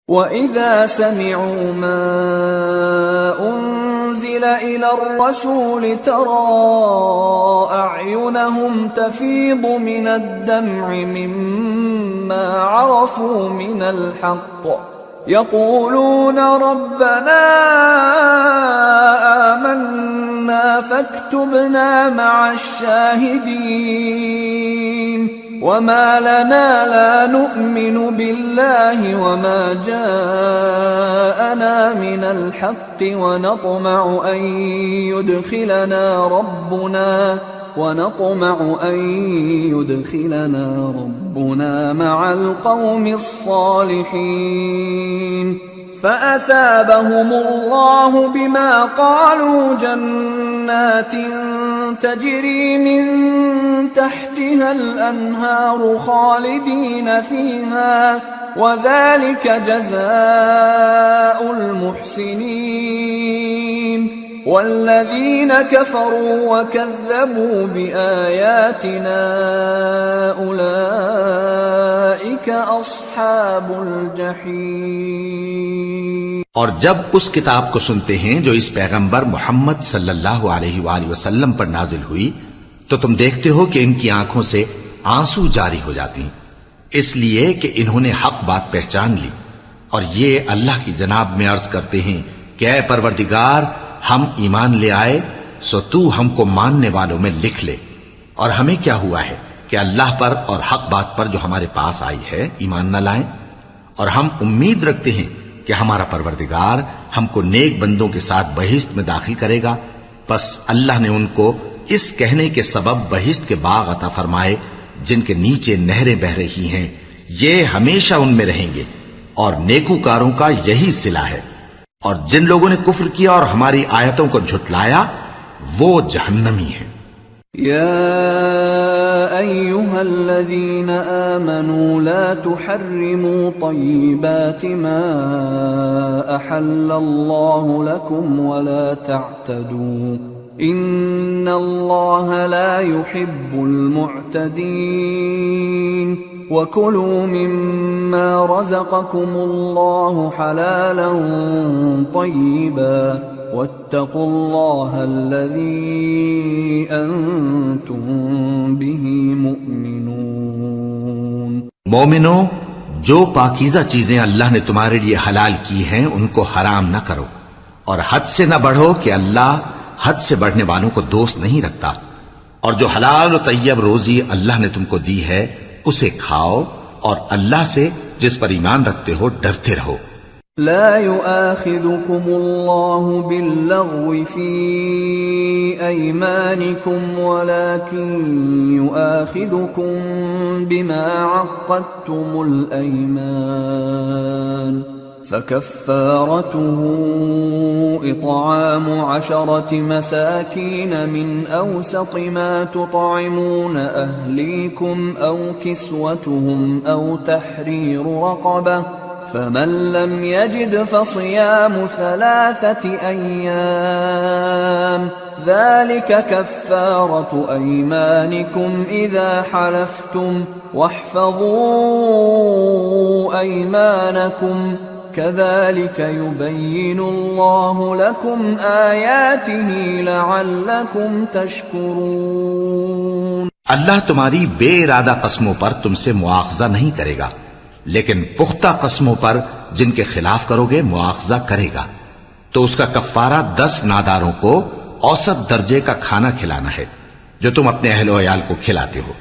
وَإِذَا سَمِعُوا مَا أُنزِلَ إِلَى الرَّسُولِ تَرَىٰ أَعْيُنَهُمْ تَفِيضُ مِنَ الدَّمْعِ مِمَّا عَرَفُوا مِنَ الْحَقِّ يَقُولُونَ رَبَّنَا آمَنَّا فَاكْتُبْنَا مَعَ الشَّاهِدِينَ وَمَا لَنَا لَا نُؤْمِنُ بِاللَّهِ وَمَا جَاءَنَا مِنَ الْحَقِّ وَنَطْمَعُ أَن يُدْخِلَنَا رَبُّنَا مَعَ الْقَوْمِ الصَّالِحِينَ فَأَثَابَهُمُ اللَّهُ بِمَا قَالُوا جَنَّاتٍ تَجْرِي مِن تَحْتِهَا الْأَنْهَارُ خَالِدِينَ فِيهَا وَذَلِكَ جَزَاءُ الْمُحْسِنِينَ وَالَّذِينَ كَفَرُوا وَكَذَّبُوا بِآيَاتِنَا أُولَئِكَ أَصْحَابُ الْجَحِيمِ۔ اور جب اس کتاب کو سنتے ہیں جو اس پیغمبر محمد صلی اللہ علیہ وآلہ وسلم پر نازل ہوئی تو تم دیکھتے ہو کہ ان کی آنکھوں سے آنسو جاری ہو جاتی ہیں، اس لیے کہ انہوں نے حق بات پہچان لی، اور یہ اللہ کی جناب میں عرض کرتے ہیں کہ اے پروردگار، ہم ایمان لے آئے سو تو ہم کو ماننے والوں میں لکھ لے، اور ہمیں کیا ہوا ہے کہ اللہ پر اور حق بات پر جو ہمارے پاس آئی ہے ایمان نہ لائیں، اور ہم امید رکھتے ہیں کہ ہمارا پروردگار ہم کو نیک بندوں کے ساتھ بہشت میں داخل کرے گا۔ پس اللہ نے ان کو اس کہنے کے سبب بہشت کے باغ عطا فرمائے جن کے نیچے نہریں بہ رہی ہیں، یہ ہمیشہ ان میں رہیں گے، اور نیکوکاروں کا یہی صلہ ہے۔ اور جن لوگوں نے کفر کیا اور ہماری آیتوں کو جھٹلایا وہ جہنمی ہیں۔ يا أيها الذين آمنوا لا تحرموا طيبات ما أحل الله لكم ولا تعتدوا إن الله لا يحب المعتدين وكلوا مما رزقكم الله حلالا طيبا واتقوا الله الذي أنتم به مؤمنون۔ مومنو، جو پاکیزہ چیزیں اللہ نے تمہارے لیے حلال کی ہیں ان کو حرام نہ کرو، اور حد سے نہ بڑھو کہ اللہ حد سے بڑھنے والوں کو دوست نہیں رکھتا، اور جو حلال و طیب روزی اللہ نے تم کو دی ہے اسے کھاؤ، اور اللہ سے جس پر ایمان رکھتے ہو ڈرتے رہو۔ لا يؤاخذكم الله باللغو في أيمانكم ولكن يؤاخذكم بما عقدتم الأيمان فكفارته إطعام 10 مساكين من أوسط ما تطعمون أهليكم أو كسوتهم أو تحرير رقبة فمن لم يجد فصيام 3 أيام ذلك كفارة أيمانكم إذا حلفتم واحفظوا أيمانكم كذلك يبين الله لكم آياته لعلكم تشكرون۔ اللہ تمہاری بے ارادہ قسموں پر تم سے مواخذہ نہیں کرے گا، لیکن پختہ قسموں پر جن کے خلاف کرو گے مواخذہ کرے گا، تو اس کا کفارہ 10 ناداروں کو اوسط درجے کا کھانا کھلانا ہے جو تم اپنے اہل و عیال کو کھلاتے ہو،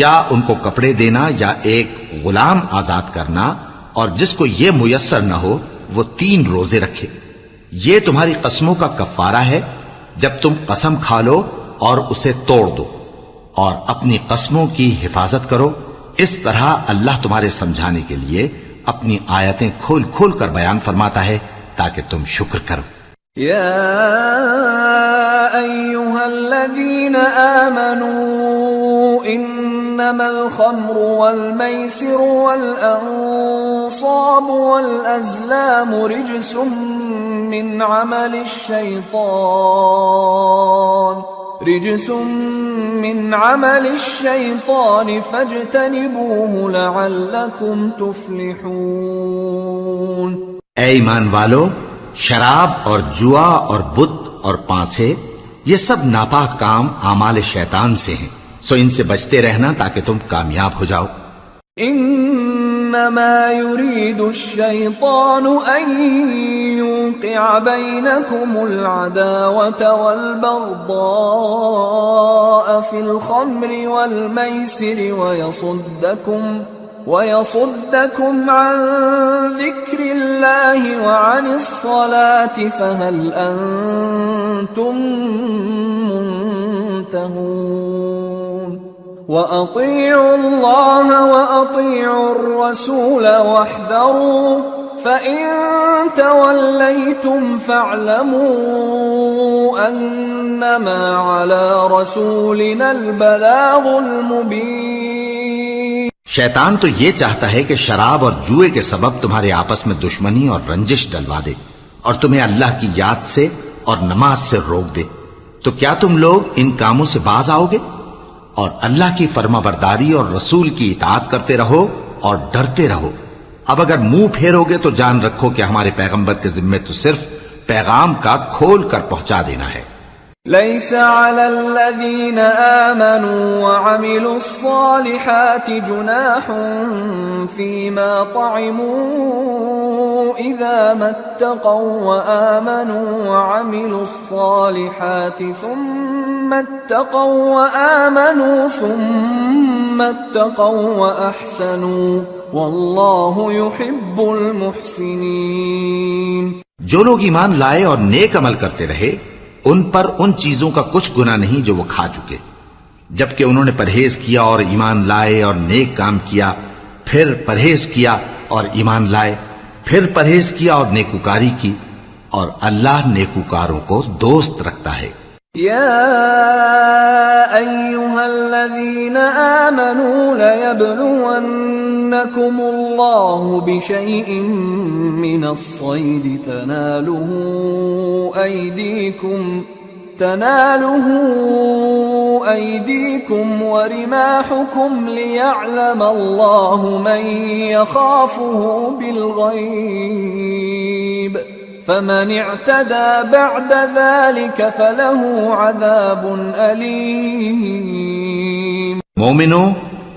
یا ان کو کپڑے دینا یا ایک غلام آزاد کرنا، اور جس کو یہ میسر نہ ہو وہ 3 روزے رکھے۔ یہ تمہاری قسموں کا کفارہ ہے جب تم قسم کھا لو اور اسے توڑ دو، اور اپنی قسموں کی حفاظت کرو۔ اس طرح اللہ تمہارے سمجھانے کے لیے اپنی آیتیں کھول کھول کر بیان فرماتا ہے تاکہ تم شکر کرو۔ یا ایھا الذین آمنوا انما الخمر والمیسر والانصاب والازلام رجس من عمل الشیطان فاجتنبوه لعلکم تفلحون۔ اے ایمان والو، شراب اور جوا اور بت اور پانسے یہ سب ناپاک کام اعمال شیطان سے ہیں، سو ان سے بچتے رہنا تاکہ تم کامیاب ہو جاؤ۔ انما يريد الشيطان ان يوقع بينكم العداوة والبغضاء في الخمر والميسر ويصدكم عن ذكر الله وعن الصلاة فهل أنتم منتهون وأطيعوا الله وأطيعوا الرسول واحذروا فإن توليتم فاعلموا أنما على رسولنا البلاغ المبين۔ شیطان تو یہ چاہتا ہے کہ شراب اور جوئے کے سبب تمہارے آپس میں دشمنی اور رنجش ڈلوا دے اور تمہیں اللہ کی یاد سے اور نماز سے روک دے، تو کیا تم لوگ ان کاموں سے باز آؤ گے؟ اور اللہ کی فرما برداری اور رسول کی اطاعت کرتے رہو اور ڈرتے رہو۔ اب اگر منہ پھیرو گے تو جان رکھو کہ ہمارے پیغمبر کے ذمے تو صرف پیغام کا کھول کر پہنچا دینا ہے۔ ليس على الذين آمنوا وعملوا الصالحات جناح فيما طعموا إذا ما اتقوا وآمنوا وعملوا الصالحات ثم اتقوا وأحسنوا والله يحب المحسنين۔ جو لوگ ایمان لائے اور نیک عمل کرتے رہے ان پر ان چیزوں کا کچھ گناہ نہیں جو وہ کھا چکے، جبکہ انہوں نے پرہیز کیا اور ایمان لائے اور نیک کام کیا، پھر پرہیز کیا اور ایمان لائے، پھر پرہیز کیا اور نیکوکاری کی، اور اللہ نیکوکاروں کو دوست رکھتا ہے۔ يا أيها الذين آمنوا ليبلونكم الله بشيء من الصيد تناله أيديكم ورماحكم ليعلم الله من يخافه بالغيب فمن اعتدى بعد ذلك فله عذاب أليم۔ مومنو،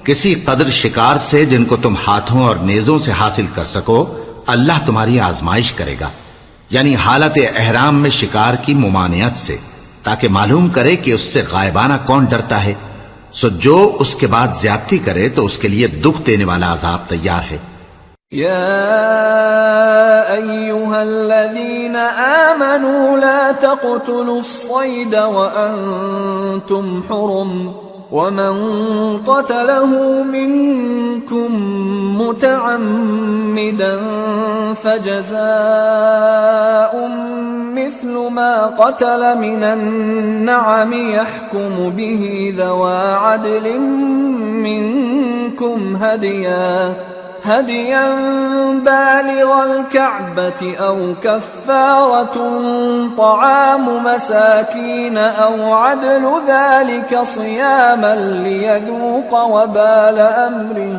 کسی قدر شکار سے جن کو تم ہاتھوں اور نیزوں سے حاصل کر سکو اللہ تمہاری آزمائش کرے گا، یعنی حالت احرام میں شکار کی ممانعت سے، تاکہ معلوم کرے کہ اس سے غائبانہ کون ڈرتا ہے، سو جو اس کے بعد زیادتی کرے تو اس کے لیے دکھ دینے والا عذاب تیار ہے۔ يا أيها الذين آمنوا لا تقتلوا الصيد وأنتم حرم ومن قتله منكم متعمدا فجزاء مثل ما قتل من النعم يحكم به ذوى عدل منكم هديا بالغ الكعبة أو كفارة طعام مساكين أو عدل ذلك صياما ليذوق وبال أمره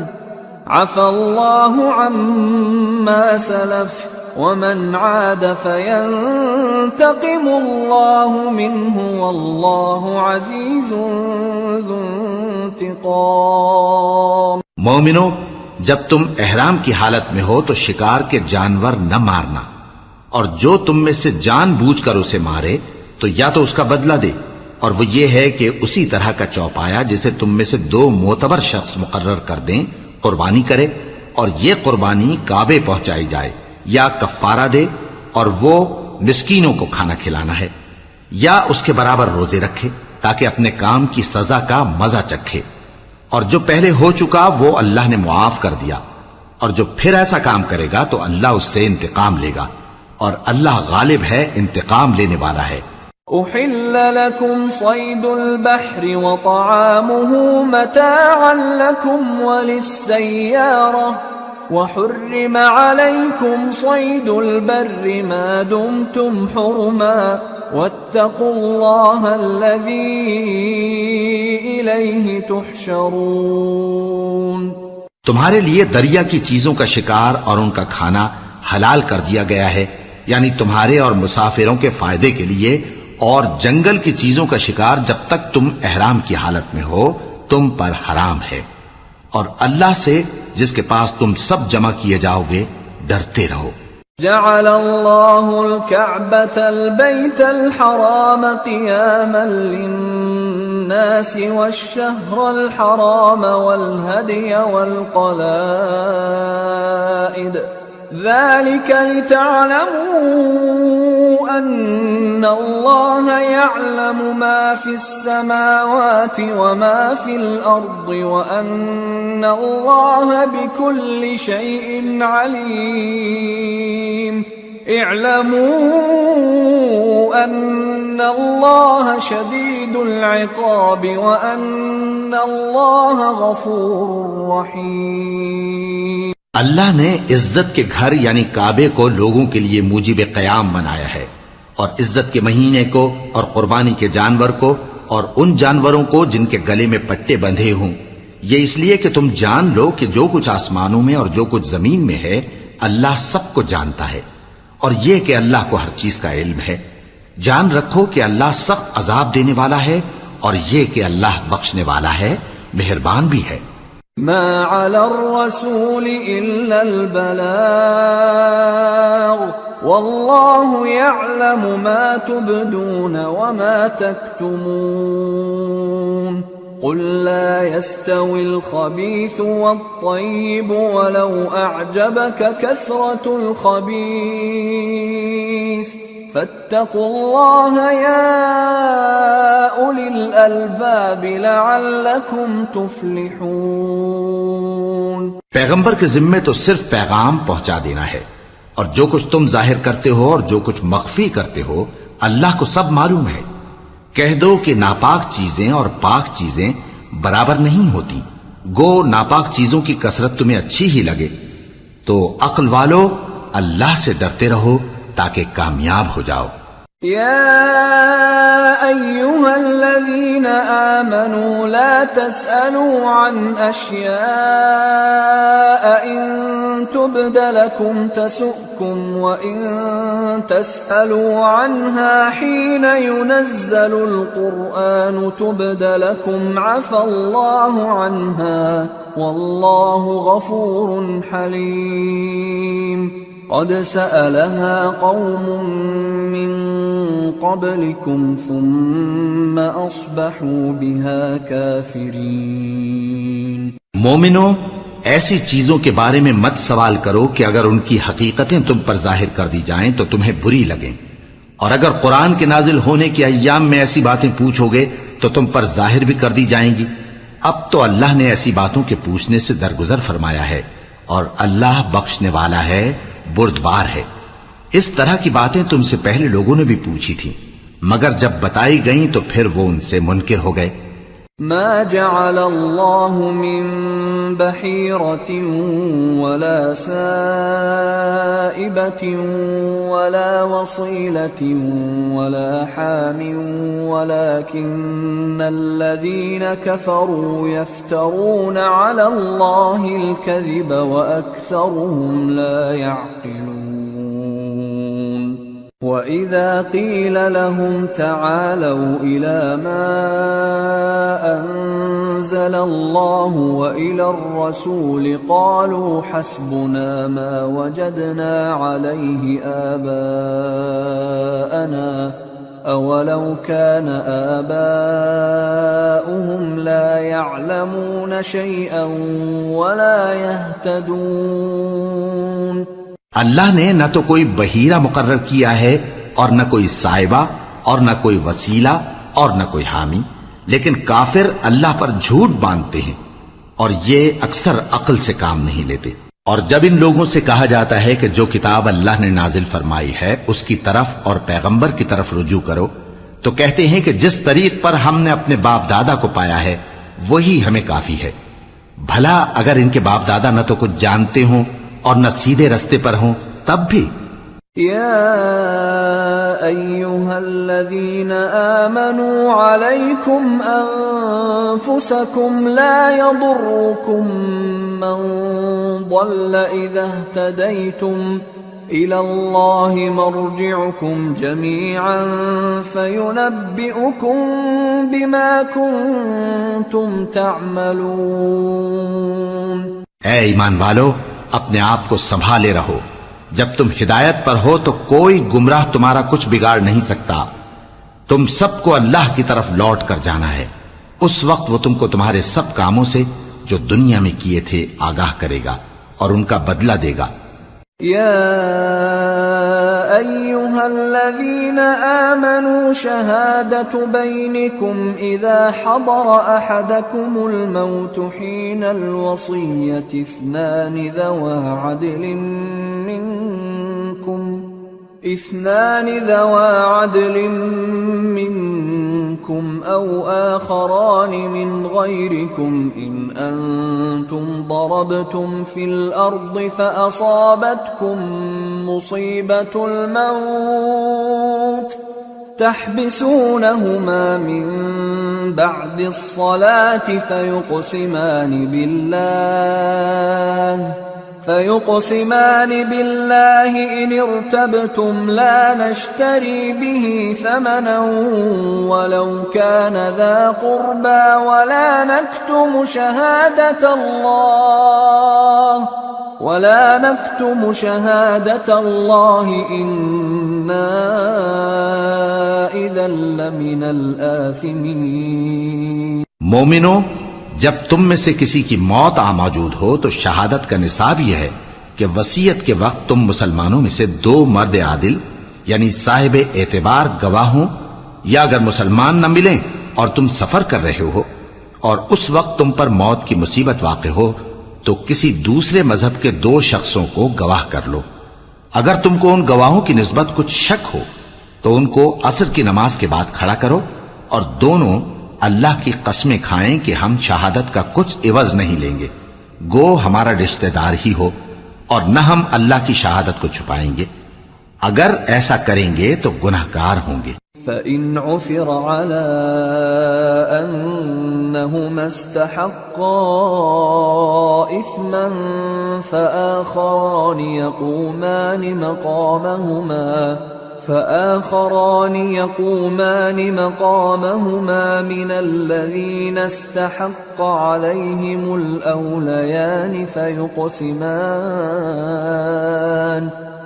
عفى الله عما سلف ومن عاد فينتقم الله منه والله عزيز ذو انتقام۔ مومنو، جب تم احرام کی حالت میں ہو تو شکار کے جانور نہ مارنا، اور جو تم میں سے جان بوجھ کر اسے مارے تو یا تو اس کا بدلہ دے، اور وہ یہ ہے کہ اسی طرح کا چوپایا جسے تم میں سے 2 معتبر شخص مقرر کر دیں قربانی کرے، اور یہ قربانی کعبے پہنچائی جائے، یا کفارہ دے اور وہ مسکینوں کو کھانا کھلانا ہے، یا اس کے برابر روزے رکھے تاکہ اپنے کام کی سزا کا مزہ چکھے، اور جو پہلے ہو چکا وہ اللہ نے معاف کر دیا، اور جو پھر ایسا کام کرے گا تو اللہ اس سے انتقام لے گا، اور اللہ غالب ہے، انتقام لینے والا ہے۔ أحل لكم صيد البحر وطعامه متاعا لكم وللسيارة وحرم عليكم صيد البر ما دمتم حرما واتقوا الله الذي إليه تحشرون۔ تمہارے لیے دریا کی چیزوں کا شکار اور ان کا کھانا حلال کر دیا گیا ہے، یعنی تمہارے اور مسافروں کے فائدے کے لیے، اور جنگل کی چیزوں کا شکار جب تک تم احرام کی حالت میں ہو تم پر حرام ہے، اور اللہ سے جس کے پاس تم سب جمع کیے جاؤ گے ڈرتے رہو۔ جعل الله الكعبة البيت الحرام قياما للناس والشهر الحرام والهدي والقلائد ذلك لتعلموا أن الله يعلم ما في السماوات وما في الأرض وأن الله بكل شيء عليم اعلموا أن الله شديد العقاب وأن الله غفور رحيم۔ اللہ نے عزت کے گھر یعنی کعبے کو لوگوں کے لیے موجب قیام بنایا ہے، اور عزت کے مہینے کو اور قربانی کے جانور کو اور ان جانوروں کو جن کے گلے میں پٹے بندھے ہوں، یہ اس لیے کہ تم جان لو کہ جو کچھ آسمانوں میں اور جو کچھ زمین میں ہے اللہ سب کو جانتا ہے، اور یہ کہ اللہ کو ہر چیز کا علم ہے۔ جان رکھو کہ اللہ سخت عذاب دینے والا ہے، اور یہ کہ اللہ بخشنے والا ہے، مہربان بھی ہے۔ ما على الرسول إلا البلاغ والله يعلم ما تبدون وما تكتمون قل لا يستوي الخبيث والطيب ولو أعجبك كثرة الخبيث فاتقوا الله يا أولي الألباب لعلكم تفلحون۔ پیغمبر کے ذمے تو صرف پیغام پہنچا دینا ہے، اور جو کچھ تم ظاہر کرتے ہو اور جو کچھ مخفی کرتے ہو اللہ کو سب معلوم ہے۔ کہہ دو کہ ناپاک چیزیں اور پاک چیزیں برابر نہیں ہوتی، گو ناپاک چیزوں کی کثرت تمہیں اچھی ہی لگے، تو عقل والو اللہ سے ڈرتے رہو تاکہ کامیاب ہو جاؤ۔ يا أيها الذين آمنوا لا تسألوا عن أشياء إن تبد لكم تسؤكم وإن تسألوا عنها حين ينزل القرآن تبد لكم عفى الله عنها والله غفور حليم۔ قد سألها قوم من قبلكم ثم أصبحوا بها كافرين۔ مومنو، ایسی چیزوں کے بارے میں مت سوال کرو کہ اگر ان کی حقیقتیں تم پر ظاہر کر دی جائیں تو تمہیں بری لگیں، اور اگر قرآن کے نازل ہونے کے ایام میں ایسی باتیں پوچھو گے تو تم پر ظاہر بھی کر دی جائیں گی۔ اب تو اللہ نے ایسی باتوں کے پوچھنے سے درگزر فرمایا ہے، اور اللہ بخشنے والا ہے، بردبار ہے۔ اس طرح کی باتیں تم سے پہلے لوگوں نے بھی پوچھی تھی، مگر جب بتائی گئیں تو پھر وہ ان سے منکر ہو گئے۔ ما جعل الله من بحيرة ولا سائبة ولا وصيلة ولا حام ولكن الذين كفروا يفترون على الله الكذب وأكثرهم لا يعقلون۔ وَإِذَا قِيلَ لَهُمْ تَعَالَوْا إِلَى مَا أَنزَلَ اللَّهُ وَإِلَى الرَّسُولِ قَالُوا حَسْبُنَا مَا وَجَدْنَا عَلَيْهِ آبَاءَنَا أَوَلَوْ كَانَ آبَاؤُهُمْ لَا يَعْلَمُونَ شَيْئًا وَلَا يَهْتَدُونَ۔ اللہ نے نہ تو کوئی بحیرہ مقرر کیا ہے اور نہ کوئی صائبہ اور نہ کوئی وسیلہ اور نہ کوئی حامی، لیکن کافر اللہ پر جھوٹ باندھتے ہیں اور یہ اکثر عقل سے کام نہیں لیتے۔ اور جب ان لوگوں سے کہا جاتا ہے کہ جو کتاب اللہ نے نازل فرمائی ہے اس کی طرف اور پیغمبر کی طرف رجوع کرو، تو کہتے ہیں کہ جس طریق پر ہم نے اپنے باپ دادا کو پایا ہے وہی ہمیں کافی ہے۔ بھلا اگر ان کے باپ دادا نہ تو کچھ جانتے ہوں اور نہ سیدھے رستے پر ہوں تب بھی۔ یا ایھا الذین آمنوا علیکم انفسکم لا یضرکم من ضل اذا اہتدیتم إلى الله مرجعكم جميعا فينبئكم بما كنتم تعملون۔ اے ایمان والو، اپنے آپ کو سنبھالے رہو، جب تم ہدایت پر ہو تو کوئی گمراہ تمہارا کچھ بگاڑ نہیں سکتا۔ تم سب کو اللہ کی طرف لوٹ کر جانا ہے، اس وقت وہ تم کو تمہارے سب کاموں سے جو دنیا میں کیے تھے آگاہ کرے گا اور ان کا بدلہ دے گا۔ يا أيها الذين آمنوا شهادة بينكم إذا حضر أحدكم الموت حين الوصية اثنان ذوى عدل منكم أو آخران من غيركم إن أنتم ضربتم في الأرض فأصابتكم مصيبة الموت تحبسونهما من بعد الصلاة فيقسمان بالله إن ارتبتم لا نشتري به ثمنا ولو كان ذا قربى ولا نكتم شهادة الله إنا إذا لمن الآثمين۔ مومنو، جب تم میں سے کسی کی موت موجود ہو تو شہادت کا نصاب یہ ہے کہ وصیت کے وقت تم مسلمانوں میں سے دو مرد عادل یعنی صاحب اعتبار گواہ ہوں، یا اگر مسلمان نہ ملیں اور تم سفر کر رہے ہو اور اس وقت تم پر موت کی مصیبت واقع ہو تو کسی دوسرے مذہب کے دو شخصوں کو گواہ کر لو۔ اگر تم کو ان گواہوں کی نسبت کچھ شک ہو تو ان کو عصر کی نماز کے بعد کھڑا کرو اور دونوں اللہ کی قسمیں کھائیں کہ ہم شہادت کا کچھ عوض نہیں لیں گے، گو ہمارا رشتہ دار ہی ہو، اور نہ ہم اللہ کی شہادت کو چھپائیں گے۔ اگر ایسا کریں گے تو گناہگار ہوں گے۔ فَإِنْ عُثِرَ عَلَىٰ أَنَّهُمَا اسْتَحَقَّا إِثْمًا فَآخَرَانِ يقومان مقامهما من الذين استحق عليهم الأوليان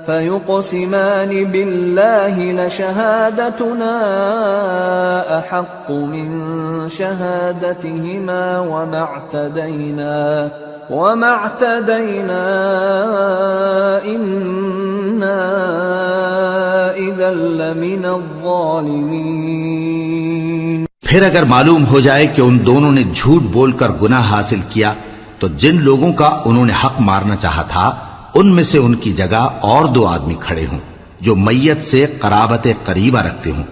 فيقسمان بالله لشهادتنا أحق من شهادتهما وما اعتدينا إنا إذا لمن الظالمين۔ پھر اگر معلوم ہو جائے کہ ان دونوں نے جھوٹ بول کر گناہ حاصل کیا تو جن لوگوں کا انہوں نے حق مارنا چاہا تھا ان میں سے ان کی جگہ اور دو آدمی کھڑے ہوں جو میت سے قرابت قریبہ رکھتے ہوں،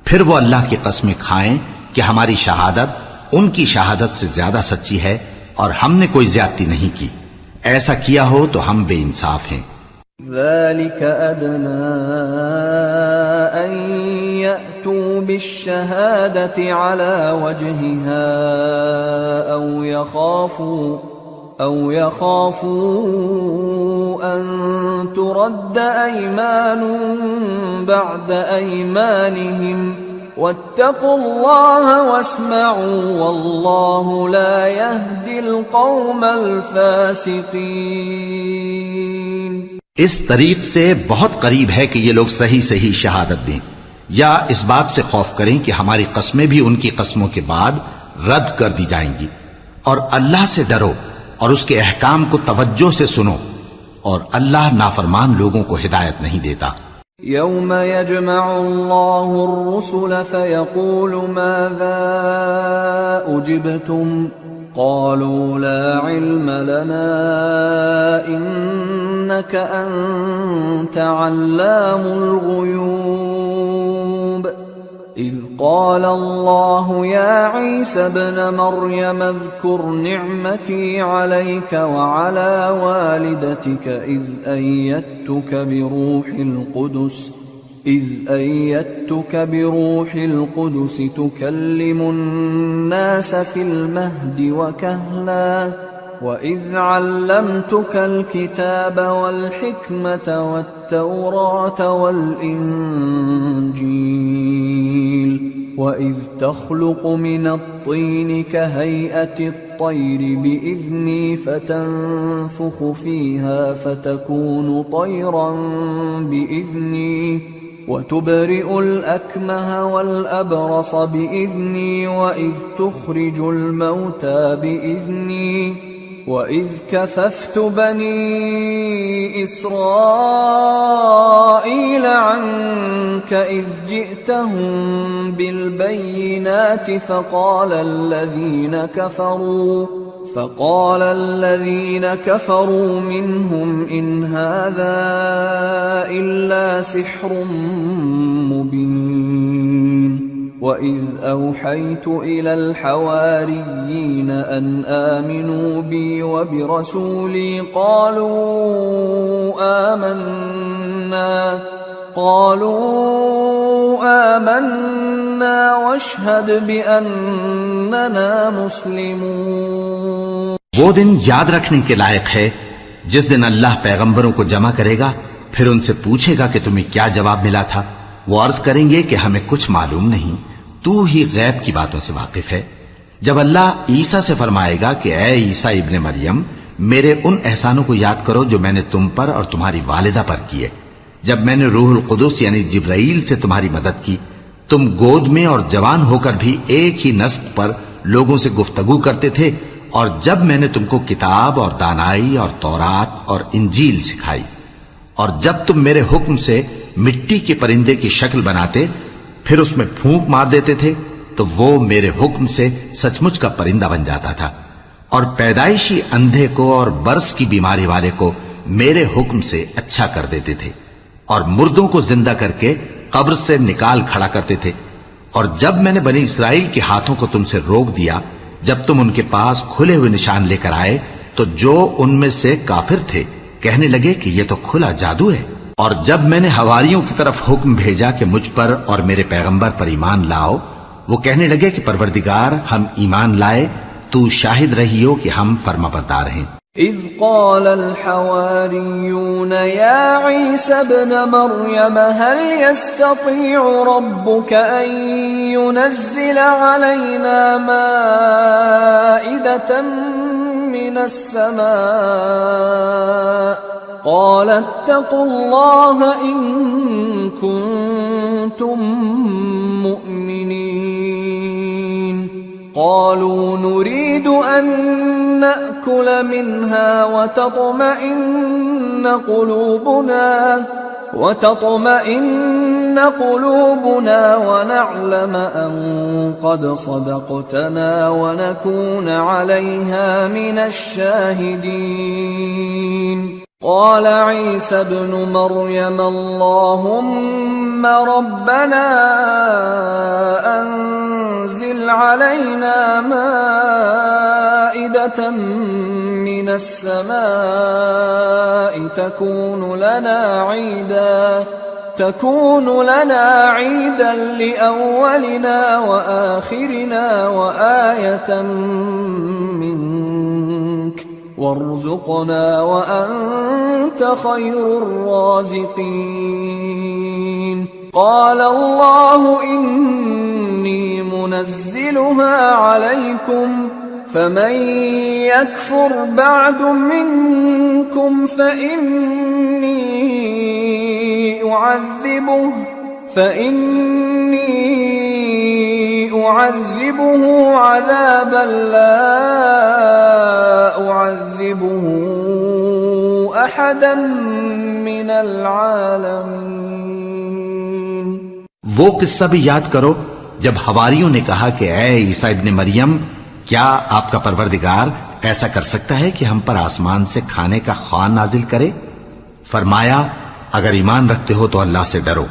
پھر وہ اللہ کی قسمیں کھائیں کہ ہماری شہادت ان کی شہادت سے زیادہ سچی ہے اور ہم نے کوئی زیادتی نہیں کی۔ ایسا کیا ہو تو ہم بے انصاف ہیں۔ ذلك أدنى أن يأتوا بالشهادة على وجهها أو يخافوا أن ترد أيمان بعد أيمانهم واتقوا الله واسمعوا والله لا يهدي القوم الفاسقين۔ اس طریق سے بہت قریب ہے کہ یہ لوگ صحیح شہادت دیں، یا اس بات سے خوف کریں کہ ہماری قسمیں بھی ان کی قسموں کے بعد رد کر دی جائیں گی، اور اللہ سے ڈرو اور اس کے احکام کو توجہ سے سنو، اور اللہ نافرمان لوگوں کو ہدایت نہیں دیتا۔ يوم يجمع الله الرسل فيقول ماذا أجبتم قالوا لا علم لنا إنك أنت علام الغيوب إذ قال الله يا عيسى ابن مريم اذكر نعمتي عليك وعلى والدتك إذ أيدتك بروح القدس تكلم الناس في المهد وكهلا وإذ علمتك الكتاب والحكمة التوراة والإنجيل وإذ تخلق من الطين كهيئة الطير بإذني فتنفخ فيها فتكون طيرا بإذني وتبرئ الأكمه والأبرص بإذني وإذ تخرج الموتى بإذني وإذ كففت بني إسرائيل عنك إذ جئتهم بالبينات فقال الذين كفروا منهم إن هذا إلا سحر مبين وإذ أوحيت إلى الحواريين أن آمنوا بي وبرسولي قالوا آمنا واشهد بأننا مسلمون. وہ دن یاد رکھنے کے لائق ہے جس دن اللہ پیغمبروں کو جمع کرے گا، پھر ان سے پوچھے گا کہ تمہیں کیا جواب ملا تھا. وہ عرض کریں گے کہ ہمیں کچھ معلوم نہیں، تو ہی غیب کی باتوں سے واقف ہے. جب اللہ عیسیٰ سے فرمائے گا کہ اے عیسیٰ ابن مریم، میرے ان احسانوں کو یاد کرو جو میں نے تم پر اور تمہاری والدہ پر کیے، جب میں نے روح القدس یعنی جبرائیل سے تمہاری مدد کی، تم گود میں اور جوان ہو کر بھی ایک ہی نسق پر لوگوں سے گفتگو کرتے تھے، اور جب میں نے تم کو کتاب اور دانائی اور تورات اور انجیل سکھائی، اور جب تم میرے حکم سے مٹی کے پرندے کی شکل بناتے پھر اس میں پھونک مار دیتے تھے تو وہ میرے حکم سے سچ مچ کا پرندہ بن جاتا تھا، اور پیدائشی اندھے کو اور برس کی بیماری والے کو میرے حکم سے اچھا کر دیتے تھے، اور مردوں کو زندہ کر کے قبر سے نکال کھڑا کرتے تھے. اور جب میں نے بنی اسرائیل کے ہاتھوں کو تم سے روک دیا جب تم ان کے پاس کھلے ہوئے نشان لے کر آئے، تو جو ان میں سے کافر تھے کہنے لگے کہ یہ تو کھلا جادو ہے. اور جب میں نے حواریوں کی طرف حکم بھیجا کہ مجھ پر اور میرے پیغمبر پر ایمان لاؤ، وہ کہنے لگے کہ پروردگار ہم ایمان لائے، تو شاہد رہیو کہ ہم فرما بردار ہیں. اذ قال الحواريون يا عيسى ابن مريم هل يستطيع ربك أن ينزل علينا مائدة من السماء قال اتقوا الله إن كنتم مؤمنين. قالوا نريد أن نأكل منها وتطمئن قلوبنا ونعلم أن قد صدقتنا ونكون عليها من الشاهدين. قال عيسى ابن مريم اللهم ربنا أنزل علينا مائدة من السماء تكون لنا عيدا لأولنا وآخرنا وآية منك وارزقنا وأنت خير الرازقين. قال الله إني منزلها عليكم فمن يكفر بعد منكم فإني أعذبه عذابا لا أعذبه أحدا من العالمين. وہ قصہ بھی یاد کرو جب حواریوں نے کہا کہ اے عیسیٰ ابن مریم، کیا آپ کا پروردگار ایسا کر سکتا ہے کہ ہم پر آسمان سے کھانے کا خوان نازل کرے؟ فرمایا اگر ایمان رکھتے ہو تو اللہ سے ڈرو.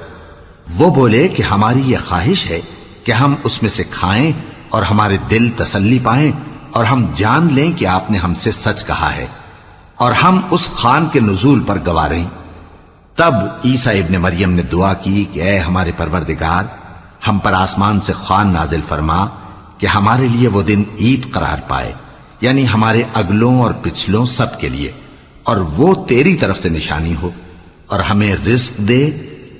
وہ بولے کہ ہماری یہ خواہش ہے کہ ہم اس میں سے کھائیں اور ہمارے دل تسلی پائیں اور ہم جان لیں کہ آپ نے ہم سے سچ کہا ہے اور ہم اس خوان کے نزول پر گواہ رہیں. تب عیسیٰ ابن مریم نے دعا کی کہ اے ہمارے پروردگار، ہم پر آسمان سے خوان نازل فرما کہ ہمارے لیے وہ دن عید قرار پائے، یعنی ہمارے اگلوں اور پچھلوں سب کے لیے، اور وہ تیری طرف سے نشانی ہو، اور ہمیں رزق دے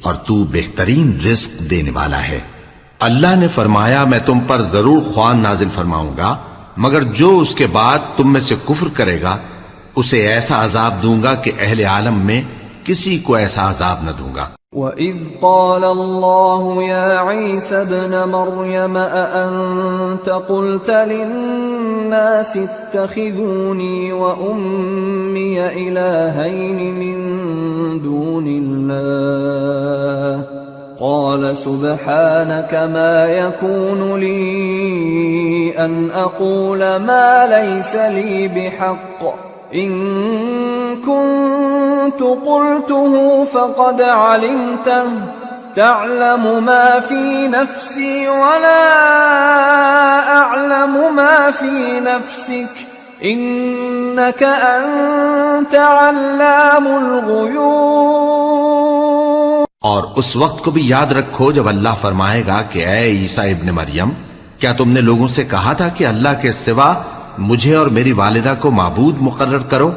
اور تو بہترین رزق دینے والا ہے۔ اللہ نے فرمایا میں تم پر ضرور خوان نازل فرماؤں گا، مگر جو اس کے بعد تم میں سے کفر کرے گا اسے ایسا عذاب دوں گا کہ اہل عالم میں کسی کو ایسا عذاب نہ دوں گا۔ وَإِذْ قَالَ اللَّهُ يَا عِيسَى ابْنَ مَرْيَمَ أَأَنْتَ قُلْتَ لِلنَّاسِ اتَّخِذُونِي وَأُمِّيَ إِلَٰهَيْنِ مِن دُونِ اللَّهِ قَالَ سُبْحَانَكَ مَا يَكُونُ لِي أَنْ أَقُولَ مَا لَيْسَ لِي بِحَقٍّ إِن كُنتُ قُلْتُهُ فَقَدْ عَلِمْتَهُ تَعْلَمُ مَا فِي نَفْسِي وَلَا أَعْلَمُ مَا فِي نَفْسِكَ إِنَّكَ أَنْتَ عَلَّامُ الْغُيُوبِ۔ اور اس وقت کو بھی یاد رکھو جب اللہ فرمائے گا کہ اے عیسیٰ ابن مریم، کیا تم نے لوگوں سے کہا تھا کہ اللہ کے سوا مجھے اور میری والدہ کو معبود مقرر کرو؟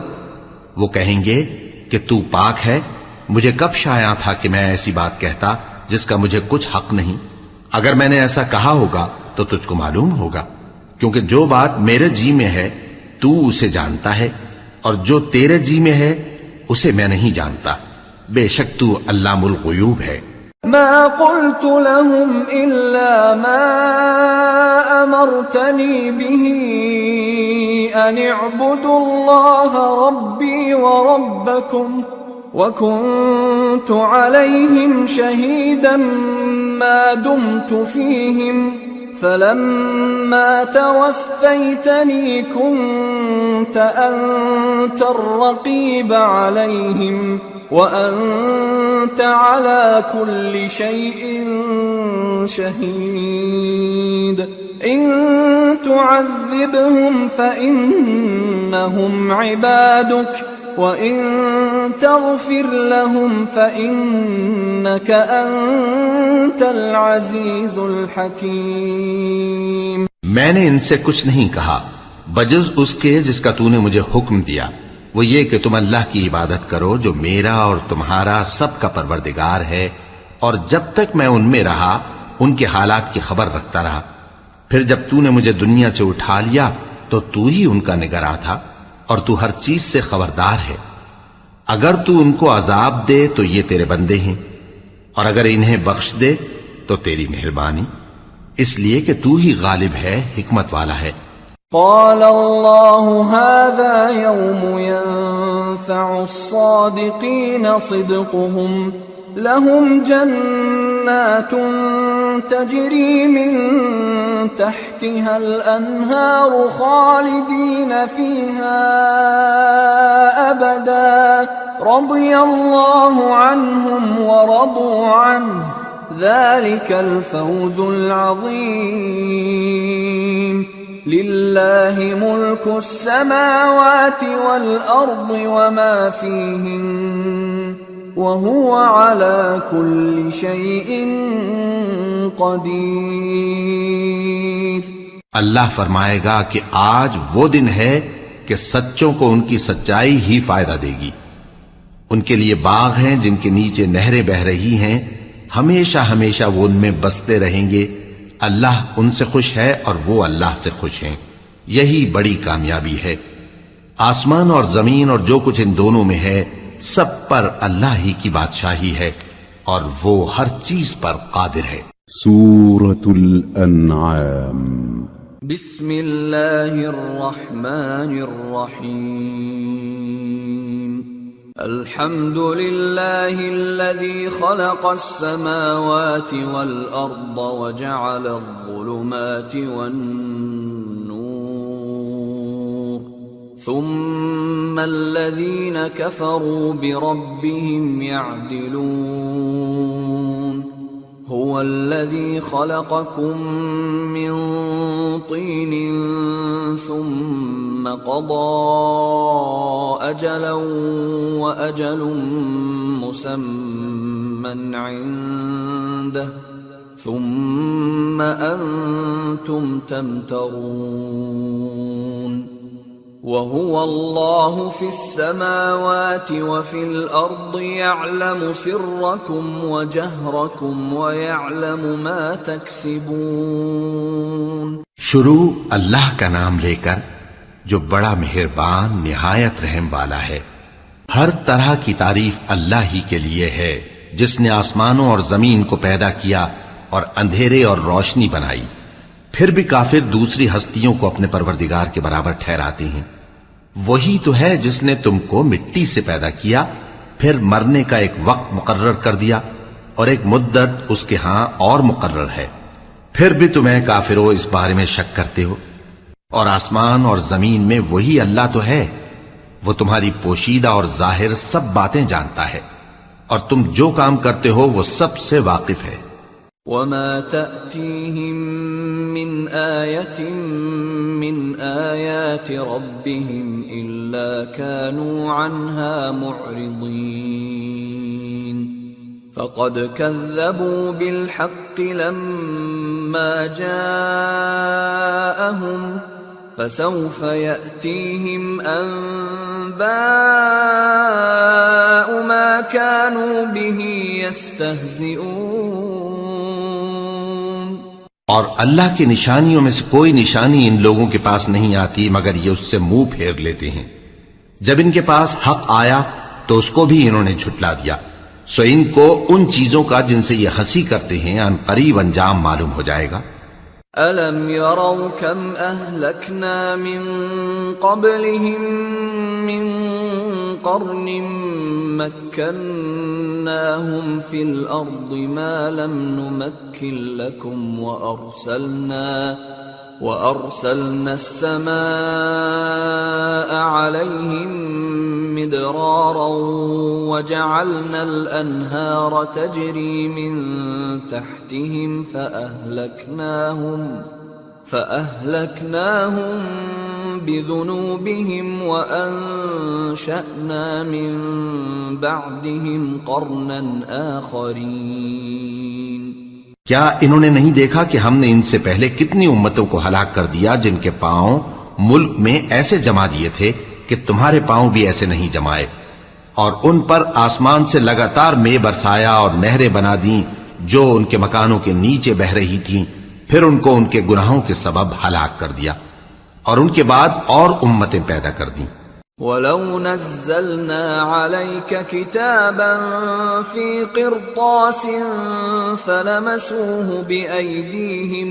وہ کہیں گے کہ تو پاک ہے، مجھے کب شایع تھا کہ میں ایسی بات کہتا جس کا مجھے کچھ حق نہیں۔ اگر میں نے ایسا کہا ہوگا تو تجھ کو معلوم ہوگا، کیونکہ جو بات میرے جی میں ہے تو اسے جانتا ہے، اور جو تیرے جی میں ہے اسے میں نہیں جانتا۔ بے شک تو علام الغیوب ہے۔ ما قلت لهم إلا ما أمرتني به أن اعبدوا الله ربي وربكم وكنت عليهم شهيدا ما دمت فيهم فلما توفيتني كنت أنت الرقيب عليهم وأنت على كل شيء شهيد إن تعذبهم فإنهم عبادك وإن تغفر لهم فإنك أنت العزيز الحكيم۔ میں نے ان سے کچھ نہیں کہا بجز اس کے جس کا تو نے مجھے حکم دیا، وہ یہ کہ تم اللہ کی عبادت کرو جو میرا اور تمہارا سب کا پروردگار ہے، اور جب تک میں ان میں رہا ان کے حالات کی خبر رکھتا رہا۔ پھر جب تو نے مجھے دنیا سے اٹھا لیا تو تو ہی ان کا نگراں تھا، اور تو ہر چیز سے خبردار ہے۔ اگر تو ان کو عذاب دے تو یہ تیرے بندے ہیں، اور اگر انہیں بخش دے تو تیری مہربانی، اس لیے کہ تو ہی غالب ہے، حکمت والا ہے۔ قال الله هذا يوم ينفع الصادقين صدقهم لهم جنات تجري من تحتها الأنهار خالدين فيها أبدا رضي الله عنهم ورضوا عنه ذلك الفوز العظيم لله ملك السماوات والأرض وما فيهن وهو على كل شيء قدير۔ اللہ فرمائے گا کہ آج وہ دن ہے کہ سچوں کو ان کی سچائی ہی فائدہ دے گی۔ ان کے لیے باغ ہیں جن کے نیچے نہریں بہہ رہی ہیں، ہمیشہ ہمیشہ وہ ان میں بستے رہیں گے۔ اللہ ان سے خوش ہے اور وہ اللہ سے خوش ہیں، یہی بڑی کامیابی ہے۔ آسمان اور زمین اور جو کچھ ان دونوں میں ہے سب پر اللہ ہی کی بادشاہی ہے، اور وہ ہر چیز پر قادر ہے۔ سورة الأنعام۔ بسم اللہ الرحمن الرحیم۔ الحمد للہ الذی خلق السماوات والأرض وجعل الظلمات والنور ثم الذین کفروا بربهم يعدلون هو الذي خلقكم من طين ثم قضى أجلا وأجل مسمى عنده ثم أنتم تمترون وهو الله في السماوات وفي الأرض يعلم سركم وجهركم ويعلم ما تكسبون۔ شروع اللہ کا نام لے کر جو بڑا مہربان نہایت رحم والا ہے۔ ہر طرح کی تعریف اللہ ہی کے لیے ہے جس نے آسمانوں اور زمین کو پیدا کیا اور اندھیرے اور روشنی بنائی۔ پھر بھی کافر دوسری ہستیوں کو اپنے پروردگار کے برابر ٹھہراتے ہیں۔ وہی تو ہے جس نے تم کو مٹی سے پیدا کیا، پھر مرنے کا ایک وقت مقرر کر دیا اور ایک مدت اس کے ہاں اور مقرر ہے، پھر بھی تمہیں کافروں اس بارے میں شک کرتے ہو۔ اور آسمان اور زمین میں وہی اللہ تو ہے، وہ تمہاری پوشیدہ اور ظاہر سب باتیں جانتا ہے، اور تم جو کام کرتے ہو وہ سب سے واقف ہے۔ وما تأتيهم من آية من آيات ربهم إلا كانوا عنها معرضين فقد كذبوا بالحق لما جاءهم فسوف يأتيهم أنباء ما كانوا به يستهزئون۔ اور اللہ کی نشانیوں میں سے کوئی نشانی ان لوگوں کے پاس نہیں آتی مگر یہ اس سے منہ پھیر لیتے ہیں۔ جب ان کے پاس حق آیا تو اس کو بھی انہوں نے جھٹلا دیا، سو ان کو ان چیزوں کا جن سے یہ ہنسی کرتے ہیں ان قریب انجام معلوم ہو جائے گا۔ أَلَمْ يَرَوْا كَمْ أَهْلَكْنَا مِنْ قَبْلِهِمْ مِنْ قَرْنٍ مَكَّنَّاهُمْ فِي الْأَرْضِ مَا لَمْ نُمَكِّنْ لَكُمْ وَأَرْسَلْنَا السَّمَاءَ عَلَيْهِمْ مِدْرَارًا وَجَعَلْنَا الْأَنْهَارَ تَجْرِي مِنْ تَحْتِهِمْ فَأَهْلَكْنَاهُمْ بِذُنُوبِهِمْ وَأَنشَأْنَا مِنْ بَعْدِهِمْ قَرْنًا آخَرِينَ۔ کیا انہوں نے نہیں دیکھا کہ ہم نے ان سے پہلے کتنی امتوں کو ہلاک کر دیا جن کے پاؤں ملک میں ایسے جما دیے تھے کہ تمہارے پاؤں بھی ایسے نہیں جمائے، اور ان پر آسمان سے لگاتار مے برسایا اور نہریں بنا دیں جو ان کے مکانوں کے نیچے بہ رہی تھیں، پھر ان کو ان کے گناہوں کے سبب ہلاک کر دیا، اور ان کے بعد اور امتیں پیدا کر دیں۔ وَلَوْ نَزَّلْنَا عَلَيْكَ كِتَابًا فِي قِرْطَاسٍ فَلَمَسُوهُ بِأَيْدِيهِمْ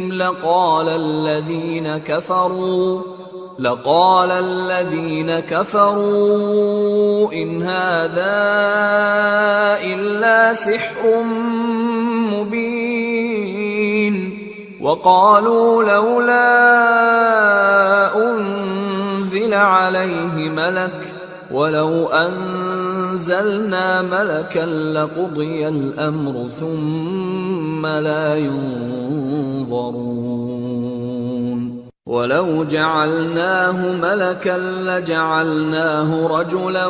لقال الذين كفروا إن هذا إلا سحر مبين وقالوا لولا أنزل عليه ملك ولو أنزلنا ملكا لقضي الأمر ثم لا ينظرون وَلَوْ جَعَلْنَاهُ مَلَكًا لَجَعَلْنَاهُ رَجُلًا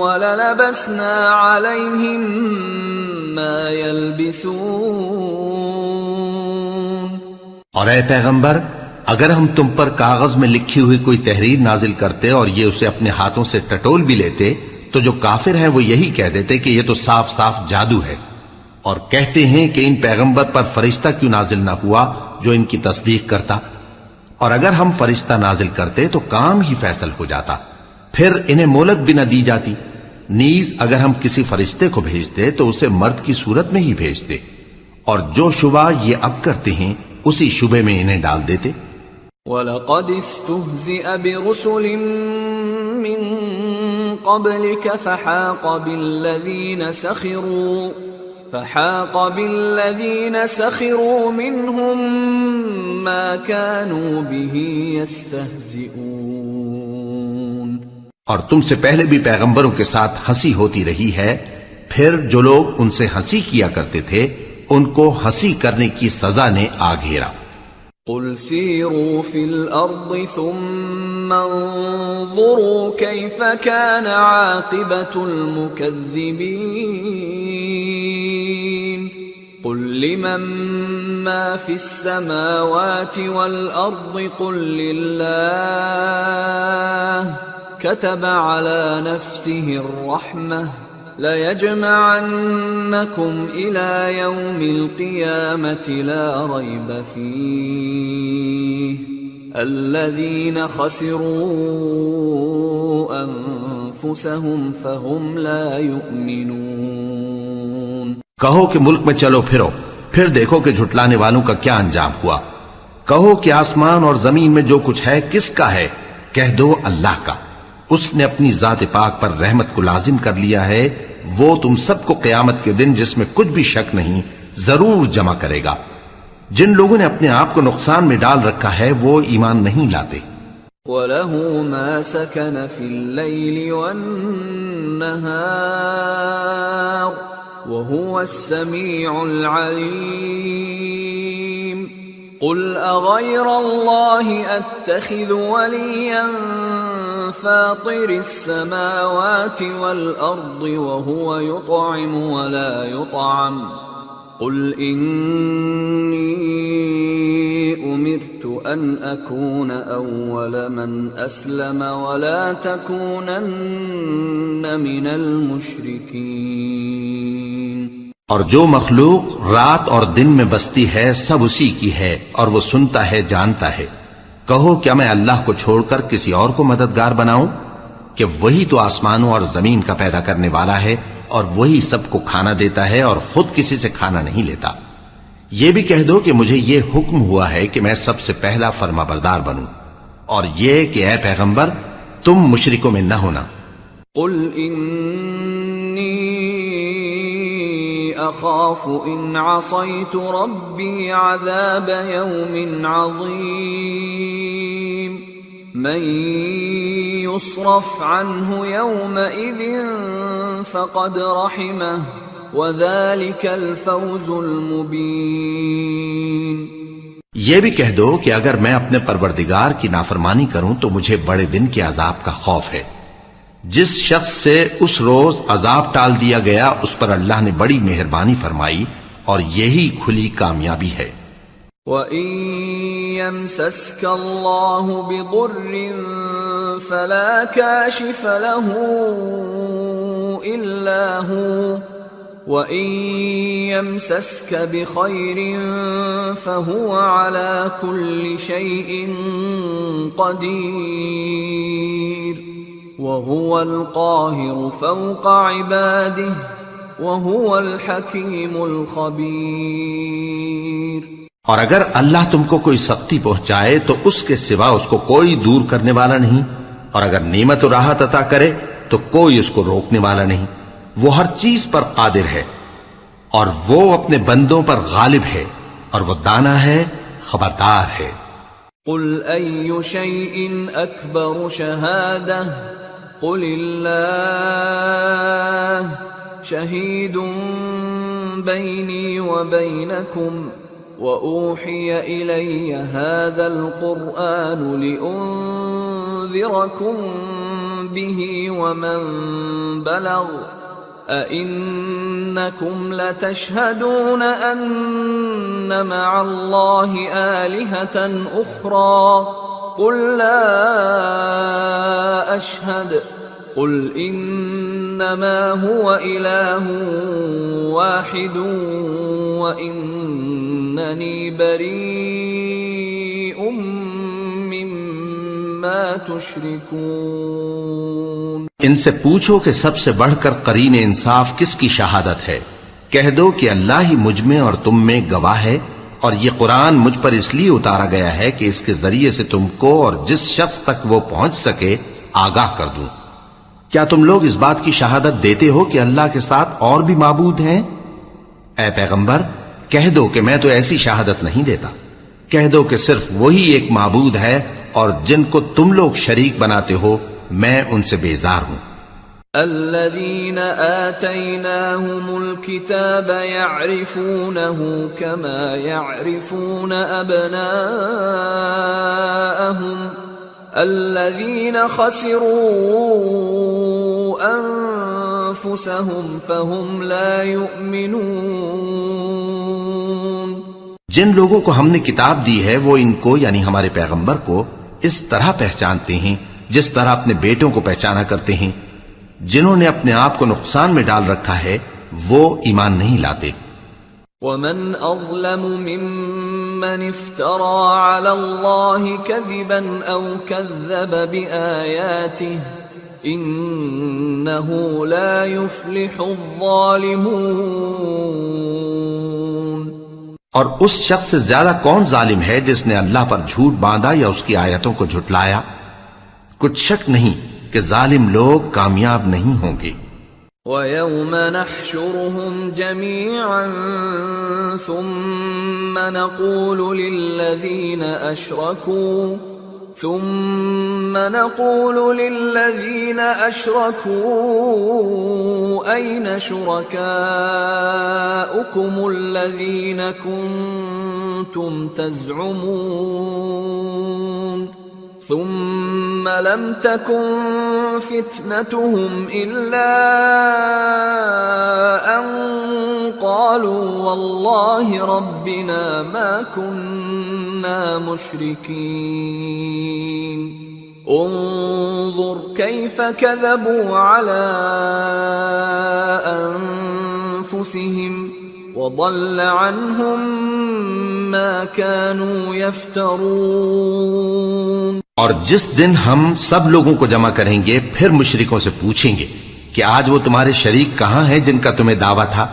وَلَلَبَسْنَا عَلَيْهِمْ مَا يَلْبِسُونَ۔ اور اے پیغمبر، اگر ہم تم پر کاغذ میں لکھی ہوئی کوئی تحریر نازل کرتے اور یہ اسے اپنے ہاتھوں سے ٹٹول بھی لیتے تو جو کافر ہیں وہ یہی کہہ دیتے کہ یہ تو صاف صاف جادو ہے، اور کہتے ہیں کہ ان پیغمبر پر فرشتہ کیوں نازل نہ ہوا جو ان کی تصدیق کرتا، اور اگر ہم فرشتہ نازل کرتے تو کام ہی فیصل ہو جاتا، پھر انہیں مہلت بھی نہ دی جاتی۔ نیز اگر ہم کسی فرشتے کو بھیجتے تو اسے مرد کی صورت میں ہی بھیجتے، اور جو شبہ یہ اب کرتے ہیں اسی شبے میں انہیں ڈال دیتے۔ وَلَقَدِ اسْتُهْزِئَ بِرُسُلٍ مِّن قَبْلِكَ فحاق بالذين سخروا منهم ما كانوا به يستهزئون۔ اور تم سے پہلے بھی پیغمبروں کے ساتھ ہنسی ہوتی رہی ہے، پھر جو لوگ ان سے ہنسی کیا کرتے تھے ان کو ہنسی کرنے کی سزا نے آ گھیرا۔ قل سیروا فی الارض ثم انظروا کیف کان عاقبۃ المکذبین قل لمن ما في السماوات والأرض قل لله كتب على نفسه الرحمة ليجمعنكم إلى يوم القيامة لا ريب فيه الذين خسروا أنفسهم فهم لا يؤمنون۔ کہو کہ ملک میں چلو پھرو، پھر دیکھو کہ جھٹلانے والوں کا کیا انجام ہوا۔ کہو کہ آسمان اور زمین میں جو کچھ ہے کس کا ہے؟ کہہ دو اللہ کا۔ اس نے اپنی ذات پاک پر رحمت کو لازم کر لیا ہے، وہ تم سب کو قیامت کے دن جس میں کچھ بھی شک نہیں ضرور جمع کرے گا۔ جن لوگوں نے اپنے آپ کو نقصان میں ڈال رکھا ہے وہ ایمان نہیں لاتے۔ وَلَهُ مَا سَكَنَ فِي اللَّيْلِ وَالنَّهَارِ وَهُوَ السَّمِيعُ الْعَلِيمُ۔ قُلْ أَغَيْرَ اللَّهِ أَتَّخِذُ وَلِيًّا فَاطِرِ السَّمَاوَاتِ وَالْأَرْضِ وَهُوَ يُطْعِمُ وَلَا يُطْعَمُ قُلْ إِنِّي أُمِرْتُ أَنْ أَكُونَ أَوَّلَ مَنْ أَسْلَمَ وَلَا تَكُونَنَّ مِنَ الْمُشْرِكِينَ۔ اور جو مخلوق رات اور دن میں بستی ہے سب اسی کی ہے، اور وہ سنتا ہے جانتا ہے۔ کہو کیا میں اللہ کو چھوڑ کر کسی اور کو مددگار بناؤں؟ کہ وہی تو آسمانوں اور زمین کا پیدا کرنے والا ہے، اور وہی سب کو کھانا دیتا ہے اور خود کسی سے کھانا نہیں لیتا۔ یہ بھی کہہ دو کہ مجھے یہ حکم ہوا ہے کہ میں سب سے پہلا فرما بردار بنوں، اور یہ کہ اے پیغمبر تم مشرکوں میں نہ ہونا۔ قل انی اخاف ان عصیت ربی عذاب یوم عظیم من يصرف عنه يومئذ فقد رحمه وذلك الفوز المبين۔ یہ بھی کہہ دو کہ اگر میں اپنے پروردگار کی نافرمانی کروں تو مجھے بڑے دن کے عذاب کا خوف ہے۔ جس شخص سے اس روز عذاب ٹال دیا گیا اس پر اللہ نے بڑی مہربانی فرمائی، اور یہی کھلی کامیابی ہے۔ وَإِن يَمْسَسْكَ اللَّهُ بِضُرٍّ فَلَا كَاشِفَ لَهُ إِلَّا هُوَ وَإِن يَمْسَسْكَ بِخَيْرٍ فَهُوَ عَلَى كُلِّ شَيْءٍ قَدِيرٌ وَهُوَ الْقَاهِرُ فَوْقَ عِبَادِهِ وَهُوَ الْحَكِيمُ الْخَبِيرُ۔ اور اگر اللہ تم کو کوئی سختی پہنچائے تو اس کے سوا اس کو کوئی دور کرنے والا نہیں، اور اگر نعمت و راحت عطا کرے تو کوئی اس کو روکنے والا نہیں۔ وہ ہر چیز پر قادر ہے، اور وہ اپنے بندوں پر غالب ہے، اور وہ دانا ہے، خبردار ہے۔ قل أي شيء أكبر شهادة قل الله شهيد بيني وبينكم وأوحي إلي هذا القرآن لأنذركم به ومن بلغ أئنكم لتشهدون أن مع الله آلهة أخرى قل لا أشهد قل إنما هو إله واحد وإنني بريء مما تشركون۔ ان سے پوچھو کہ سب سے بڑھ کر قرین انصاف کس کی شہادت ہے؟ کہہ دو کہ اللہ ہی مجھ میں اور تم میں گواہ ہے، اور یہ قرآن مجھ پر اس لیے اتارا گیا ہے کہ اس کے ذریعے سے تم کو اور جس شخص تک وہ پہنچ سکے آگاہ کر دوں۔ کیا تم لوگ اس بات کی شہادت دیتے ہو کہ اللہ کے ساتھ اور بھی معبود ہیں؟ اے پیغمبر کہہ دو کہ میں تو ایسی شہادت نہیں دیتا۔ کہہ دو کہ صرف وہی ایک معبود ہے، اور جن کو تم لوگ شریک بناتے ہو میں ان سے بیزار ہوں۔ الذين آتيناهم الكتاب يعرفونه كما يعرفون أبناءهم الذين خسروا أنفسهم فهم لا يؤمنون۔ جن لوگوں کو ہم نے کتاب دی ہے وہ ان کو یعنی ہمارے پیغمبر کو اس طرح پہچانتے ہیں جس طرح اپنے بیٹوں کو پہچانا کرتے ہیں. جنہوں نے اپنے آپ کو نقصان میں ڈال رکھا ہے وہ ایمان نہیں لاتے. ومن أظلم ممن افترى على الله كذبا أو كذب بآياته إنه لا يفلح الظالمون. اور اس شخص سے زیادہ کون ظالم ہے جس نے اللہ پر جھوٹ باندھا یا اس کی آیتوں کو جھٹلایا؟ کچھ شک نہیں کہ ظالم لوگ کامیاب نہیں ہوں گے. وَيَوْمَ نَحْشُرُهُمْ جَمِيعًا ثُمَّ نَقُولُ لِلَّذِينَ أَشْرَكُوا أَيْنَ شُرَكَاؤُكُمُ الَّذِينَ كُنتُمْ تَزْعُمُونَ ثم لم تكن فتنتهم إلا أن قالوا والله ربنا ما كنا مشركين انظر كيف كذبوا على أنفسهم وضل عنهم ما كانوا يفترون. اور جس دن ہم سب لوگوں کو جمع کریں گے پھر مشرکوں سے پوچھیں گے کہ آج وہ تمہارے شریک کہاں ہیں جن کا تمہیں دعویٰ تھا،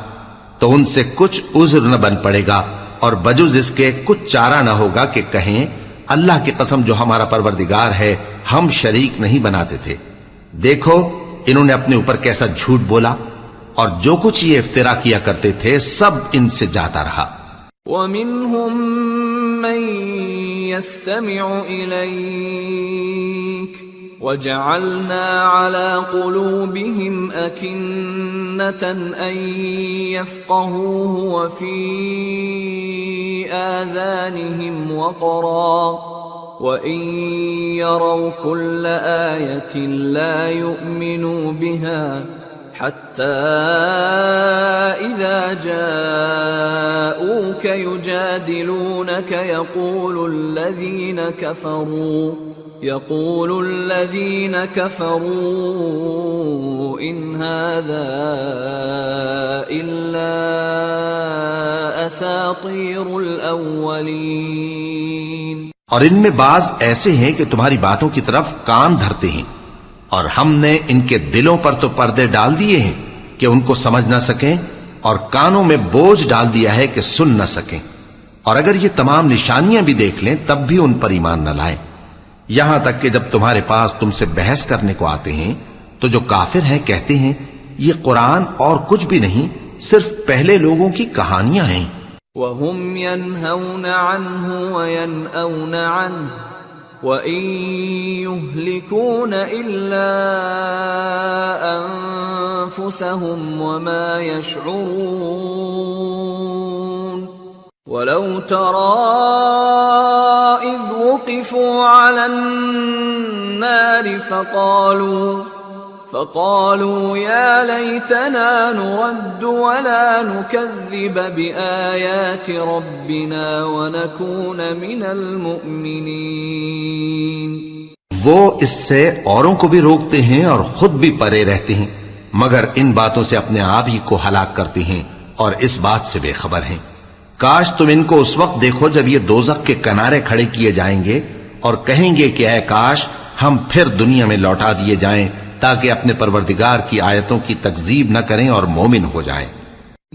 تو ان سے کچھ عذر نہ بن پڑے گا اور بجز اس کے کچھ چارہ نہ ہوگا کہ کہیں اللہ کی قسم جو ہمارا پروردگار ہے ہم شریک نہیں بناتے تھے. دیکھو انہوں نے اپنے اوپر کیسا جھوٹ بولا اور جو کچھ یہ افترا کیا کرتے تھے سب ان سے جاتا رہا. وَمِنْهُمْ مَنْ يَسْتَمِعُ إِلَيْكَ وَجَعَلْنَا عَلَى قُلُوبِهِمْ أَكِنَّةً أَنْ يَفْقَهُوهُ وَفِي آذَانِهِمْ وَقْرًا وَإِنْ يَرَوْا كُلَّ آيَةٍ لَا يُؤْمِنُوا بِهَا حتى إذا جاءوك يجادلونك يقول الذين كفروا إن هذا إلا أساطير الأولين. اور ان میں بعض ایسے ہیں کہ تمہاری باتوں کی طرف کان دھرتے ہیں اور ہم نے ان کے دلوں پر تو پردے ڈال دیے ہیں کہ ان کو سمجھ نہ سکیں اور کانوں میں بوجھ ڈال دیا ہے کہ سن نہ سکیں، اور اگر یہ تمام نشانیاں بھی دیکھ لیں تب بھی ان پر ایمان نہ لائیں. یہاں تک کہ جب تمہارے پاس تم سے بحث کرنے کو آتے ہیں تو جو کافر ہیں کہتے ہیں یہ قرآن اور کچھ بھی نہیں صرف پہلے لوگوں کی کہانیاں ہیں. وَهُمْ يَنْهَوْنَ عَنْهُ وَيَنْأَوْنَ عَنْهُ وَإِن يُهْلِكُونَ إِلَّا أَنفُسَهُمْ وَمَا يَشْعُرُونَ. وَلَوْ تَرَى إِذْ وُقِفُوا عَلَى النَّارِ فقالوا يا ليتنا نرد ولا نكذب بآيات ربنا ونكون من المؤمنين. وہ اس سے اوروں کو بھی روکتے ہیں اور خود بھی پرے رہتے ہیں مگر ان باتوں سے اپنے آپ ہی کو ہلاک کرتے ہیں اور اس بات سے بے خبر ہیں. کاش تم ان کو اس وقت دیکھو جب یہ دوزخ کے کنارے کھڑے کیے جائیں گے اور کہیں گے کہ اے کاش ہم پھر دنیا میں لوٹا دیے جائیں تاکہ اپنے پروردگار کی آیتوں کی تکذیب نہ کریں اور مومن ہو جائیں.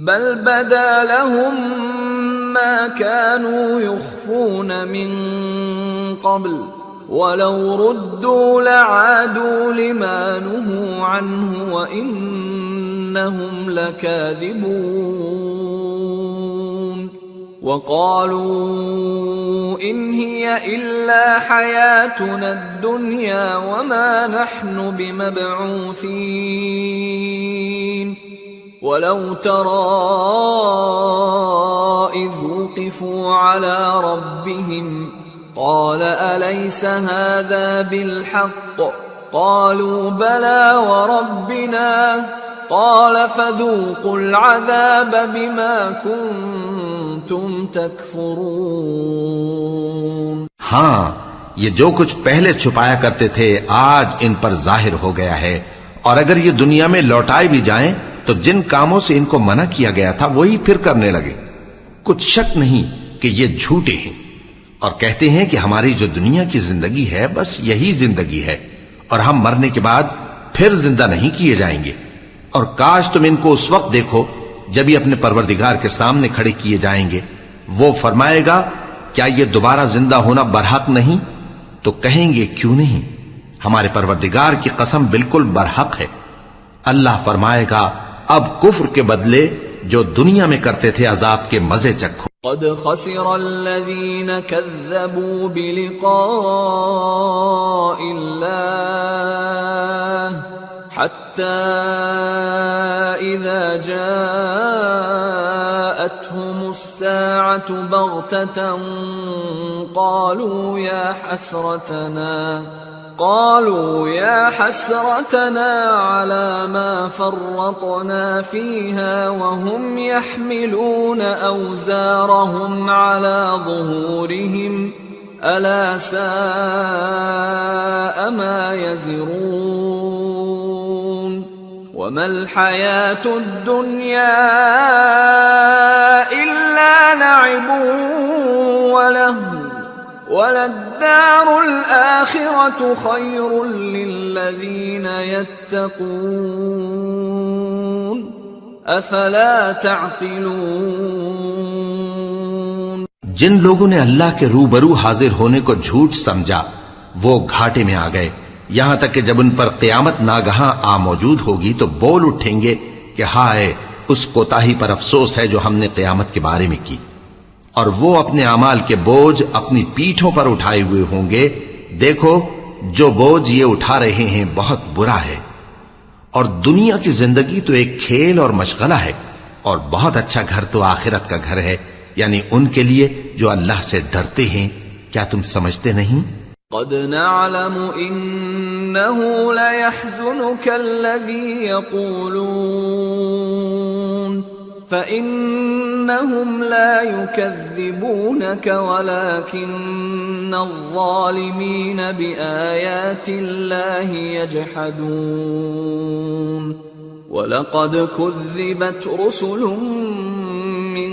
بل بدا لهم ما كانوا يخفون من قبل ولو ردوا لعادوا لما نهوا عنه وإنهم لكاذبون. وقالوا إن هي إلا حياتنا الدنيا وما نحن بمبعوثين. ولو ترى إذ وقفوا على ربهم قال أليس هذا بالحق قالوا بلى وربنا قال فذوقوا العذاب بما كنتم تكفرون۔ ہاں، یہ جو کچھ پہلے چھپایا کرتے تھے آج ان پر ظاہر ہو گیا ہے، اور اگر یہ دنیا میں لوٹائے بھی جائیں تو جن کاموں سے ان کو منع کیا گیا تھا وہی پھر کرنے لگے۔ کچھ شک نہیں کہ یہ جھوٹے ہیں، اور کہتے ہیں کہ ہماری جو دنیا کی زندگی ہے بس یہی زندگی ہے، اور ہم مرنے کے بعد پھر زندہ نہیں کیے جائیں گے۔ اور کاش تم ان کو اس وقت دیکھو جب یہ اپنے پروردگار کے سامنے کھڑے کیے جائیں گے، وہ فرمائے گا کیا یہ دوبارہ زندہ ہونا برحق نہیں؟ تو کہیں گے کیوں نہیں، ہمارے پروردگار کی قسم بالکل برحق ہے۔ اللہ فرمائے گا اب کفر کے بدلے جو دنیا میں کرتے تھے عذاب کے مزے چکھو۔ قد خسر الذين كذبوا بلقاء الله حتى إذا جاءتهم الساعة بغتة قالوا يا حسرتنا على ما فرطنا فيها وهم يحملون أوزارهم على ظهورهم ألا ساء ما يزرون وما الحياة الدنيا إلا لعب ولهو وللدار الآخرة خير للذين يتقون أفلا تعقلون۔ جن لوگوں نے اللہ کے روبرو حاضر ہونے کو جھوٹ سمجھا وہ گھاٹے میں آ گئے، یہاں تک کہ جب ان پر قیامت ناگہاں آ موجود ہوگی تو بول اٹھیں گے کہ ہائے اس کوتاہی پر افسوس ہے جو ہم نے قیامت کے بارے میں کی، اور وہ اپنے اعمال کے بوجھ اپنی پیٹھوں پر اٹھائے ہوئے ہوں گے۔ دیکھو جو بوجھ یہ اٹھا رہے ہیں بہت برا ہے، اور دنیا کی زندگی تو ایک کھیل اور مشغلہ ہے، اور بہت اچھا گھر تو آخرت کا گھر ہے، یعنی ان کے لیے جو اللہ سے ڈرتے ہیں۔ کیا تم سمجھتے نہیں؟ قد نعلم إنه ليحزنك الذي يقولون فإنهم لا يكذبونك ولكن الظالمين بآيات الله يجحدون ولقد كذبت رسل من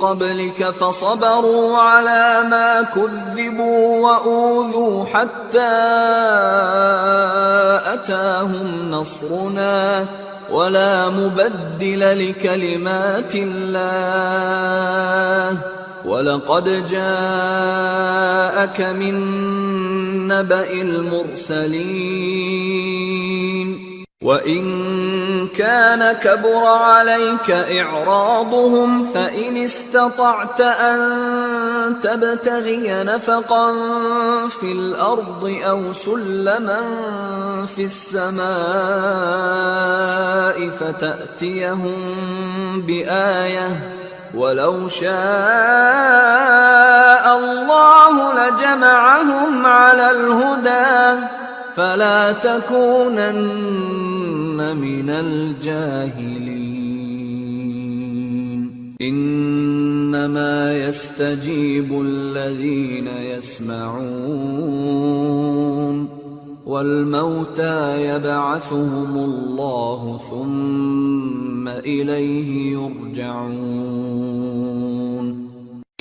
قبلك فصبروا على ما كذبوا وأوذوا حتى أتاهم نصرنا ولا مبدل لكلمات الله وَلَقَدْ جَاءَكَ مِن نَّبَإِ الْمُرْسَلِينَ وَإِن كَانَ كَبُرَ عَلَيْكَ إِعْرَاضُهُمْ فَإِنِ اسْتَطَعْتَ أَن تَبْتَغِيَ نَفَقًا فِي الْأَرْضِ أَوْ سُلَّمًا فِي السَّمَاءِ فَتَأْتِيَهُم بِآيَةٍ وَلَوْ شَاءَ اللَّهُ لَجَمَعَهُمْ عَلَى الْهُدَى فَلَا تَكُونَنَّ مِنَ الْجَاهِلِينَ إِنَّمَا يَسْتَجِيبُ الَّذِينَ يَسْمَعُونَ وَالْمَوْتَى يَبْعَثُهُمُ اللَّهُ ثُمَّ إِلَيْهِ يُرْجَعُونَ۔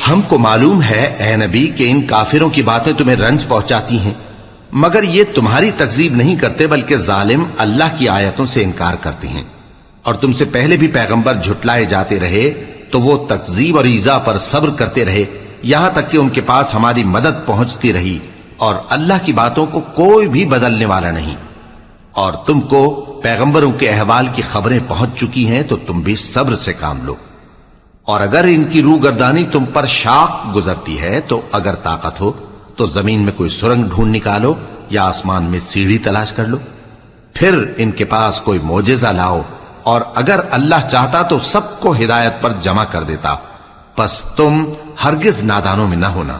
ہم کو معلوم ہے اے نبی کہ ان کافروں کی باتیں تمہیں رنج پہنچاتی ہیں، مگر یہ تمہاری تکذیب نہیں کرتے بلکہ ظالم اللہ کی آیتوں سے انکار کرتے ہیں، اور تم سے پہلے بھی پیغمبر جھٹلائے جاتے رہے تو وہ تکذیب اور ایذا پر صبر کرتے رہے یہاں تک کہ ان کے پاس ہماری مدد پہنچتی رہی، اور اللہ کی باتوں کو کوئی بھی بدلنے والا نہیں۔ اور تم کو پیغمبروں کے احوال کی خبریں پہنچ چکی ہیں تو تم بھی صبر سے کام لو، اور اگر ان کی روگردانی تم پر شاق گزرتی ہے تو اگر طاقت ہو تو زمین میں کوئی سرنگ ڈھونڈ نکالو یا آسمان میں سیڑھی تلاش کر لو، پھر ان کے پاس کوئی معجزہ لاؤ، اور اگر اللہ چاہتا تو سب کو ہدایت پر جمع کر دیتا، پس تم ہرگز نادانوں میں نہ ہونا۔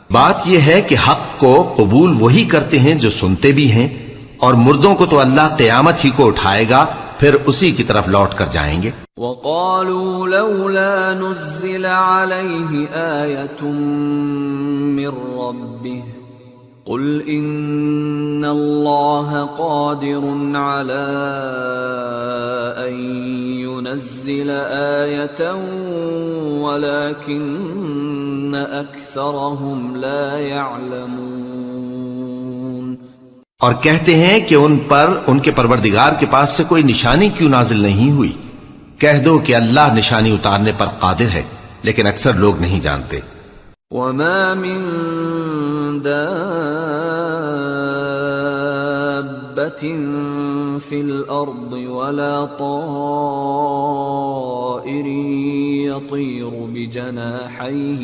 بات یہ ہے کہ حق کو قبول وہی کرتے ہیں جو سنتے بھی ہیں، اور مردوں کو تو اللہ قیامت ہی کو اٹھائے گا پھر اسی کی طرف لوٹ کر جائیں گے۔ وقالوا لولا نزل عليه آية من ربه قل إن الله قادر على أن ينزل آية ولكن أكثرهم لا يعلمون۔ اور کہتے ہیں کہ ان پر ان کے پروردگار کے پاس سے کوئی نشانی کیوں نازل نہیں ہوئی؟ کہہ دو کہ اللہ نشانی اتارنے پر قادر ہے، لیکن اکثر لوگ نہیں جانتے۔ وما من دابة في الأرض ولا طائر يطير بجناحيه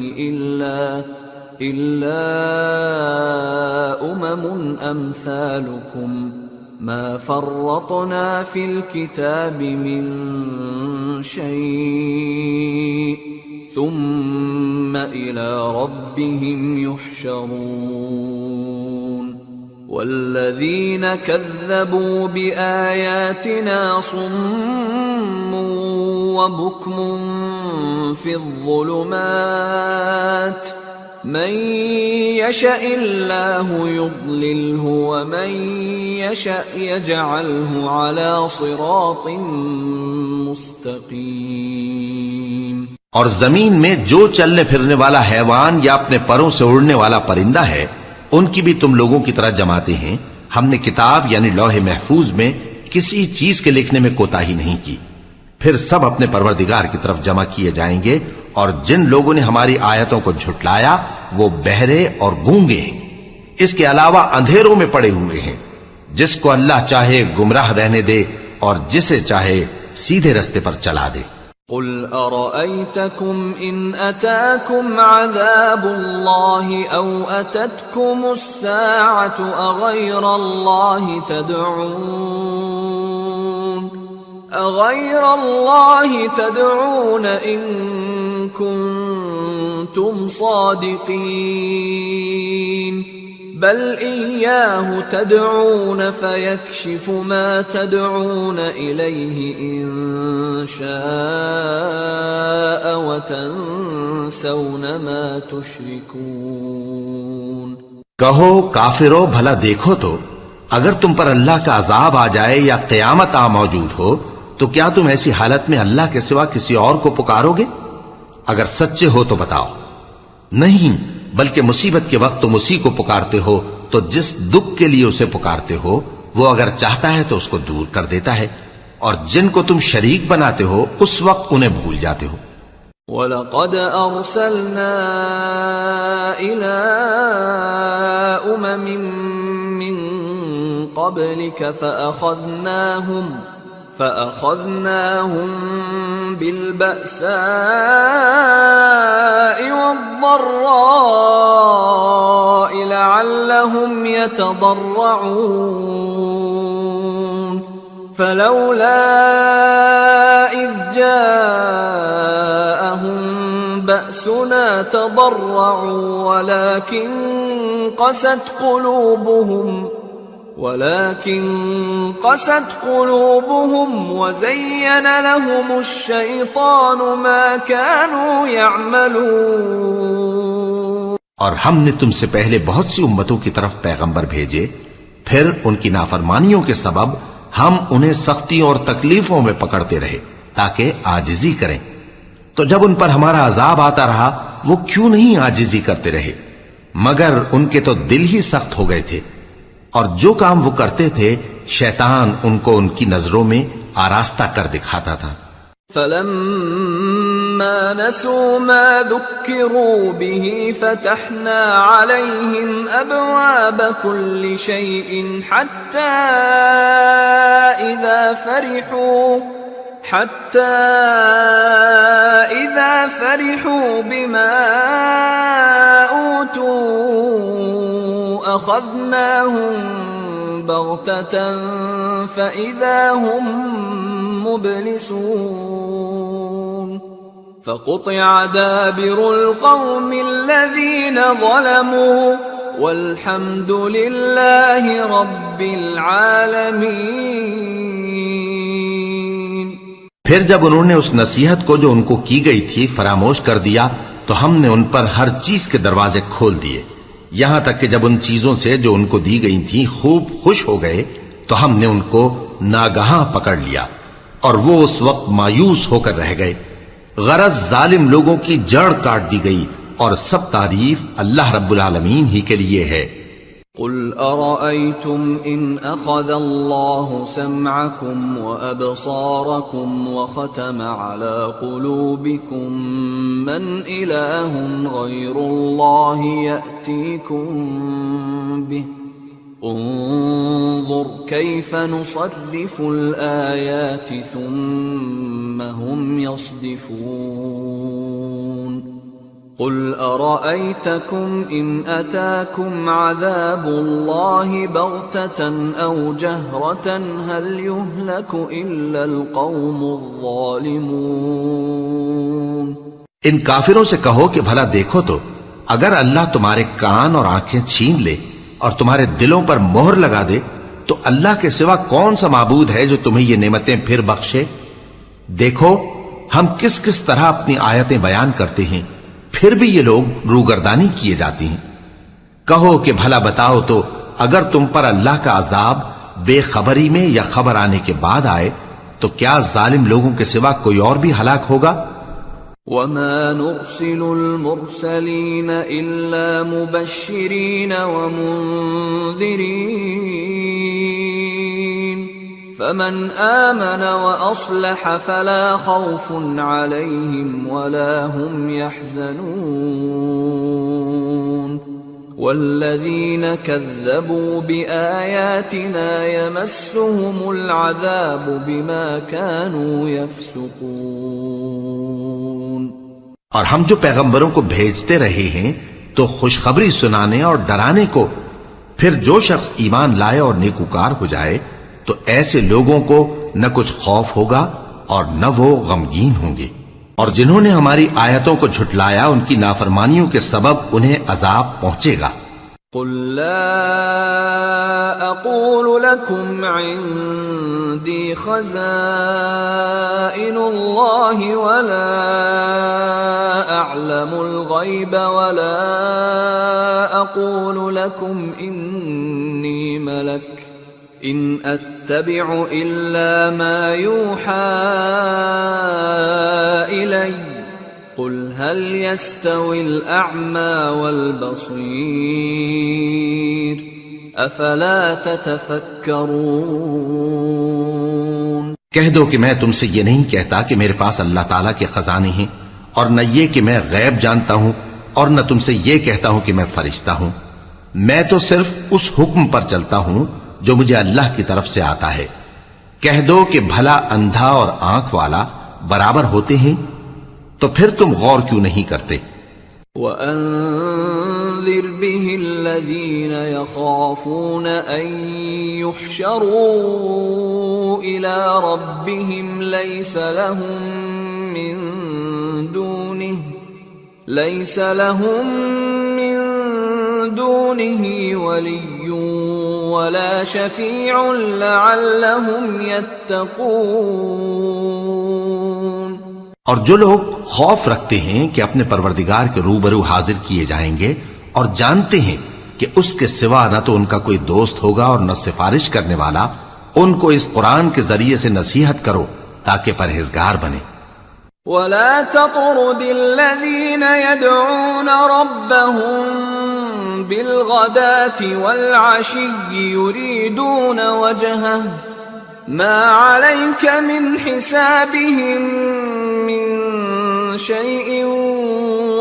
إلا أمم أمثالكم ما فرطنا في الكتاب من شيء ثم إلى ربهم يحشرون والذين كذبوا بآياتنا صم وبكم في الظلمات من يشاء الله يضلله ومن يشاء يجعله على صراط مستقيم۔ اور زمین میں جو چلنے پھرنے والا حیوان یا اپنے پروں سے اڑنے والا پرندہ ہے ان کی بھی تم لوگوں کی طرح جماتے ہیں۔ ہم نے کتاب یعنی لوح محفوظ میں کسی چیز کے لکھنے میں کوتاہی نہیں کی۔ پھر سب اپنے پروردگار کی طرف جمع کیے جائیں گے، اور جن لوگوں نے ہماری آیتوں کو جھٹلایا وہ بہرے اور گونگے ہیں، اس کے علاوہ اندھیروں میں پڑے ہوئے ہیں۔ جس کو اللہ چاہے گمراہ رہنے دے اور جسے چاہے سیدھے رستے پر چلا دے۔ قل أرأيتكم إن أتاكم عذاب الله أو أتتكم الساعة أغير الله تدعون إن كنتم صادقين بل إياه تدعون فيكشف ما تدعون إليه إن شاء وتنسون ما تشركون۔ کہو کافرو بھلا دیکھو تو اگر تم پر اللہ کا عذاب آ جائے یا قیامت آ موجود ہو تو کیا تم ایسی حالت میں اللہ کے سوا کسی اور کو پکارو گے؟ اگر سچے ہو تو بتاؤ۔ نہیں، بلکہ مصیبت کے وقت تم اسی کو پکارتے ہو تو جس دکھ کے لیے اسے پکارتے ہو وہ اگر چاہتا ہے تو اس کو دور کر دیتا ہے، اور جن کو تم شریک بناتے ہو اس وقت انہیں بھول جاتے ہو۔ وَلَقَدْ أَرْسَلْنَا إِلَىٰ أُمَمٍ مِّن قَبْلِكَ فَأَخَذْنَاهُمْ بِالْبَأْسَاءِ وَالضَّرَّاءِ لَعَلَّهُمْ يَتَضَرَّعُونَ فَلَوْلَا إِذْ جَاءَهُمْ بَأْسُنَا تَضَرَّعُوا ولكن قست قلوبهم وزين لهم الشيطان ما كانوا يعملون۔ اور ہم نے تم سے پہلے بہت سی امتوں کی طرف پیغمبر بھیجے، پھر ان کی نافرمانیوں کے سبب ہم انہیں سختیوں اور تکلیفوں میں پکڑتے رہے تاکہ عاجزی کریں۔ تو جب ان پر ہمارا عذاب آتا رہا وہ کیوں نہیں عاجزی کرتے رہے، مگر ان کے تو دل ہی سخت ہو گئے تھے، اور جو کام وہ کرتے تھے شیطان ان کو ان کی نظروں میں آراستہ کر دکھاتا تھا۔ فَلَمَّا نَسُوا مَا ذُكِّرُوا بِهِ فَتَحْنَا عَلَيْهِمْ أَبْوَابَ كُلِّ شَيْءٍ حَتَّى إِذَا فَرِحُوا بِمَا أُوتُوا أَخَذْنَاهُمْ بَغْتَةً فَإِذَا هُمْ مُبْلِسُونَ فَقُطِعَ دَابِرُ الْقَوْمِ الَّذِينَ ظَلَمُوا وَالْحَمْدُ لِلَّهِ رَبِّ الْعَالَمِينَ۔ پھر جب انہوں نے اس نصیحت کو جو ان کو کی گئی تھی فراموش کر دیا تو ہم نے ان پر ہر چیز کے دروازے کھول دیے، یہاں تک کہ جب ان چیزوں سے جو ان کو دی گئی تھیں خوب خوش ہو گئے تو ہم نے ان کو ناگہاں پکڑ لیا اور وہ اس وقت مایوس ہو کر رہ گئے۔ غرض ظالم لوگوں کی جڑ کاٹ دی گئی اور سب تعریف اللہ رب العالمین ہی کے لیے ہے۔ قل أرأيتم إن أخذ الله سمعكم وأبصاركم وختم على قلوبكم من إله غير الله يأتيكم به انظر كيف نصرف الآيات ثم هم يصدفون قل أرأيتكم إن أتاكم عذاب الله بغتة أو جهرة هل يهلك إلا القوم الظالمون۔ ان کافروں سے کہو کہ بھلا دیکھو تو اگر اللہ تمہارے کان اور آنکھیں چھین لے اور تمہارے دلوں پر مہر لگا دے تو اللہ کے سوا کون سا معبود ہے جو تمہیں یہ نعمتیں پھر بخشے؟ دیکھو ہم کس کس طرح اپنی آیتیں بیان کرتے ہیں، پھر بھی یہ لوگ روگردانی کیے جاتی ہیں۔ کہو کہ بھلا بتاؤ تو اگر تم پر اللہ کا عذاب بے خبری میں یا خبر آنے کے بعد آئے تو کیا ظالم لوگوں کے سوا کوئی اور بھی ہلاک ہوگا؟ وَمَا نُرْسِلُ الْمُرْسَلِينَ إِلَّا مُبَشِّرِينَ وَمُنذِرِينَ فَمَنْ آمَنَ وَأَصْلَحَ فَلَا خَوْفٌ عَلَيْهِمْ وَلَا هُمْ يَحْزَنُونَ وَالَّذِينَ كَذَّبُوا بِآيَاتِنَا يَمَسُّهُمُ الْعَذَابُ بِمَا كَانُوا يَفْسُقُونَ۔ اور ہم جو پیغمبروں کو بھیجتے رہے ہیں تو خوشخبری سنانے اور ڈرانے کو، پھر جو شخص ایمان لائے اور نیکوکار ہو جائے تو ایسے لوگوں کو نہ کچھ خوف ہوگا اور نہ وہ غمگین ہوں گے، اور جنہوں نے ہماری آیتوں کو جھٹلایا ان کی نافرمانیوں کے سبب انہیں عذاب پہنچے گا۔ قل لا اقول لكم عندي خزائن الله ولا اعلم الغيب ولا اقول لكم اني ملك ان اتبع الا ما يوحى الي قل هل يستوي الأعمى والبصير أفلا تتفكرون۔ کہہ دو کہ میں تم سے یہ نہیں کہتا کہ میرے پاس اللہ تعالیٰ کے خزانے ہیں، اور نہ یہ کہ میں غیب جانتا ہوں، اور نہ تم سے یہ کہتا ہوں کہ میں فرشتہ ہوں۔ میں تو صرف اس حکم پر چلتا ہوں جو مجھے اللہ کی طرف سے آتا ہے۔ کہہ دو کہ بھلا اندھا اور آنکھ والا برابر ہوتے ہیں؟ تو پھر تم غور کیوں نہیں کرتے؟ وَأَنذِرْ بِهِ الَّذِينَ يَخَافُونَ أَن يُحْشَرُوا إِلَى رَبِّهِمْ لَيْسَ لَهُم مِّن دُونِهِ وَلِيٌّ وَلَا شَفِيعٌ لَعَلَّهُمْ يَتَّقُونَ۔ اور جو لوگ خوف رکھتے ہیں کہ اپنے پروردگار کے روبرو حاضر کیے جائیں گے اور جانتے ہیں کہ اس کے سوا نہ تو ان کا کوئی دوست ہوگا اور نہ سفارش کرنے والا، ان کو اس قرآن کے ذریعے سے نصیحت کرو تاکہ پرہیزگار بنے۔ وَلَا تَطْرُدِ الَّذِينَ يَدْعُونَ رَبَّهُم بِالْغَدَاةِ وَالْعَشِيِّ يُرِيدُونَ وَجْهَهُ مَا عَلَيْكَ مِنْ حِسَابِهِمْ مِنْ شَيْءٍ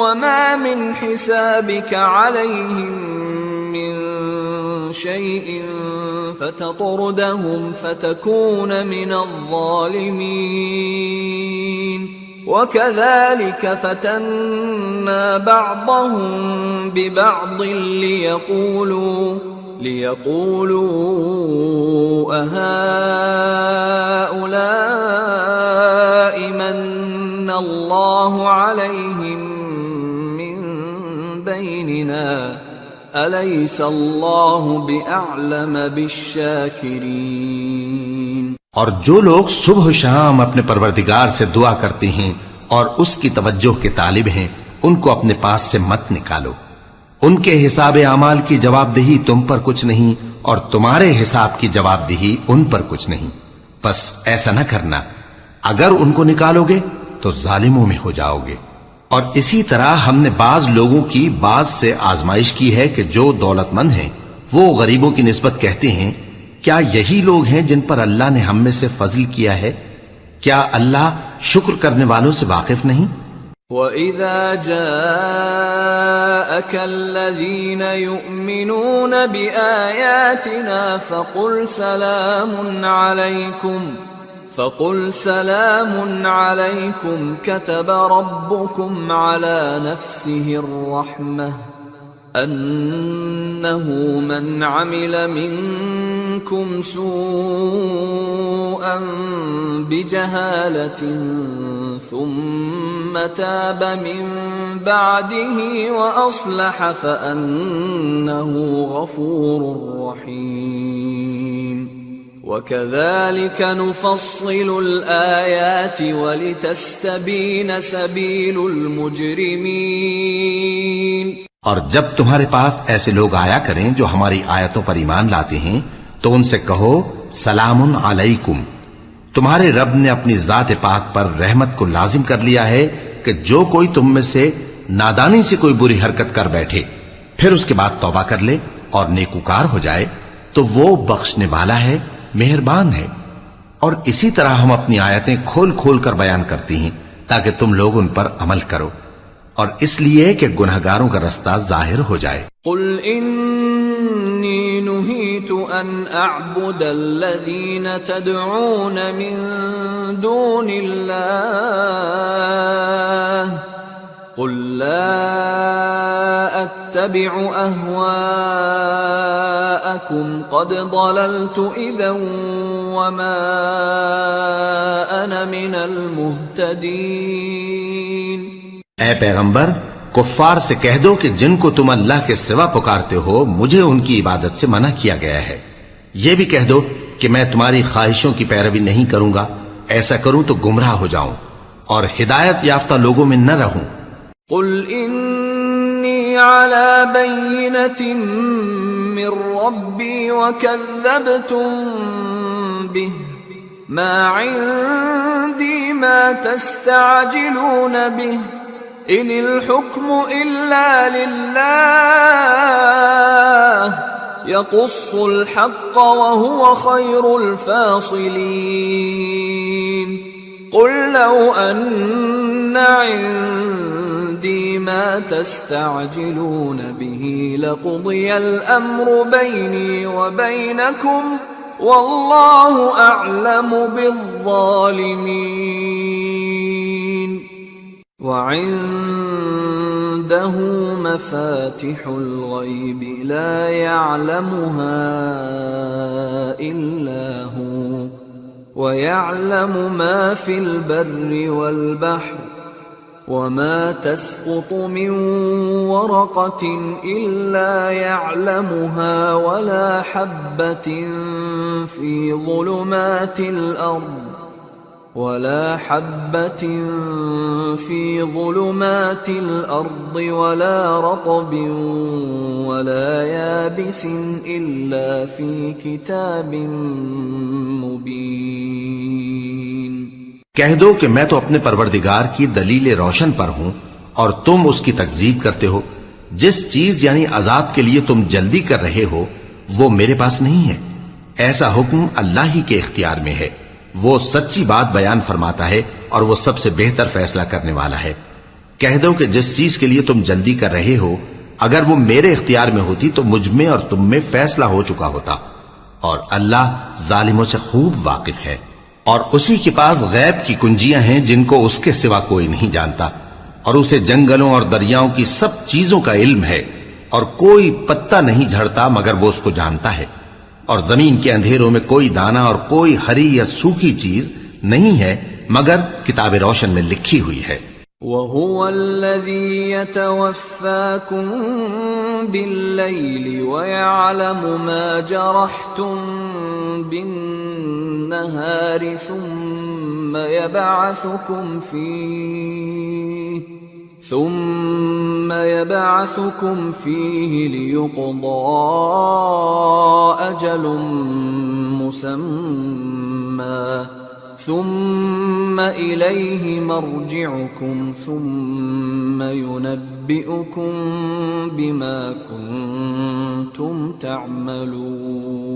وَمَا مِنْ حِسَابِكَ عَلَيْهِمْ مِنْ شَيْءٍ فَتَطْرُدَهُمْ فَتَكُونَ مِنَ الظَّالِمِينَ وَكَذَلِكَ فَتَنَّا بَعْضَهُمْ بِبَعْضٍ لِيَقُولُوا أَهَؤُلَاءِ مَنَّ اللَّهُ عَلَيْهِمْ مِنْ بَيْنِنَا أَلَيْسَ اللَّهُ بِأَعْلَمَ بِالشَّاكِرِينَ۔ اور جو لوگ صبح و شام اپنے پروردگار سے دعا کرتے ہیں اور اس کی توجہ کے طالب ہیں، ان کو اپنے پاس سے مت نکالو۔ ان کے حساب اعمال کی جواب دہی تم پر کچھ نہیں، اور تمہارے حساب کی جواب دہی ان پر کچھ نہیں، بس ایسا نہ کرنا۔ اگر ان کو نکالو گے تو ظالموں میں ہو جاؤ گے۔ اور اسی طرح ہم نے بعض لوگوں کی بعض سے آزمائش کی ہے کہ جو دولت مند ہیں وہ غریبوں کی نسبت کہتے ہیں کیا یہی لوگ ہیں جن پر اللہ نے ہم میں سے فضل کیا ہے؟ کیا اللہ شکر کرنے والوں سے واقف نہیں؟ وَإِذَا جَاءَكَ الَّذِينَ يُؤْمِنُونَ بِآيَاتِنَا فَقُلْ سَلَامٌ عَلَيْكُمْ كَتَبَ رَبُّكُمْ عَلَى نَفْسِهِ الرَّحْمَةَ أَنَّهُ مَنْ عَمِلَ مِنْكُمْ سُوءًا بِجَهَالَةٍ ثُمَّ تَابَ مِنْ بَعْدِهِ وَأَصْلَحَ فَأَنَّهُ غَفُورٌ رَحِيمٌ وَكَذَلِكَ نُفَصِّلُ الْآيَاتِ وَلِتَسْتَبِينَ سَبِيلُ الْمُجْرِمِينَ۔ اور جب تمہارے پاس ایسے لوگ آیا کریں جو ہماری آیتوں پر ایمان لاتے ہیں تو ان سے کہو سلام علیکم، تمہارے رب نے اپنی ذات پاک پر رحمت کو لازم کر لیا ہے کہ جو کوئی تم میں سے نادانی سے کوئی بری حرکت کر بیٹھے پھر اس کے بعد توبہ کر لے اور نیکوکار ہو جائے تو وہ بخشنے والا ہے، مہربان ہے۔ اور اسی طرح ہم اپنی آیتیں کھول کھول کر بیان کرتی ہیں تاکہ تم لوگ ان پر عمل کرو، اور اس لیے کہ گنہگاروں کا رستہ ظاہر ہو جائے۔ قل انی نہیت ان اعبد الذین تدعون من دون اللہ قل لا اتبع اہواءکم قد ضللت اذا وما انا من المہتدین۔ اے پیغمبر، کفار سے کہہ دو کہ جن کو تم اللہ کے سوا پکارتے ہو مجھے ان کی عبادت سے منع کیا گیا ہے۔ یہ بھی کہہ دو کہ میں تمہاری خواہشوں کی پیروی نہیں کروں گا، ایسا کروں تو گمراہ ہو جاؤں اور ہدایت یافتہ لوگوں میں نہ رہوں۔ قل انی علی بینۃ من ربی وکذبتم بہ ما عندی ما تستعجلون بہ ان الحکم الا للہ یقص الحق وهو خیر الفاصلین۔ قل لو ان عندی ما تستعجلون به لقضی الامر بینی وبینکم واللہ اعلم بالظالمین۔ وعنده مفاتح الغيب لا يعلمها إلا هو ويعلم ما في البر والبحر وما تسقط من ورقة إلا يعلمها ولا حبة في ظلمات الأرض ولا رطب ولا يابس إلا في كتاب مبين۔ کہہ دو کہ میں تو اپنے پروردگار کی دلیل روشن پر ہوں اور تم اس کی تکذیب کرتے ہو۔ جس چیز یعنی عذاب کے لیے تم جلدی کر رہے ہو وہ میرے پاس نہیں ہے، ایسا حکم اللہ ہی کے اختیار میں ہے۔ وہ سچی بات بیان فرماتا ہے اور وہ سب سے بہتر فیصلہ کرنے والا ہے۔ کہہ دو کہ جس چیز کے لیے تم جلدی کر رہے ہو اگر وہ میرے اختیار میں ہوتی تو مجھ میں اور تم میں فیصلہ ہو چکا ہوتا، اور اللہ ظالموں سے خوب واقف ہے۔ اور اسی کے پاس غیب کی کنجیاں ہیں جن کو اس کے سوا کوئی نہیں جانتا، اور اسے جنگلوں اور دریاؤں کی سب چیزوں کا علم ہے، اور کوئی پتا نہیں جھڑتا مگر وہ اس کو جانتا ہے، اور زمین کے اندھیروں میں کوئی دانا اور کوئی ہری یا سوکھی چیز نہیں ہے مگر کتاب روشن میں لکھی ہوئی ہے۔ وَهُوَ الَّذِي يَتَوَفَّاكُم بِاللَّيْلِ وَيَعْلَمُ مَا جَرَحْتُم بِالنَّهَارِ النهار ثم يبعثكم فيه ليقضى أجل مسمى ثم إليه مرجعكم ثم ينبئكم بما كنتم تعملون.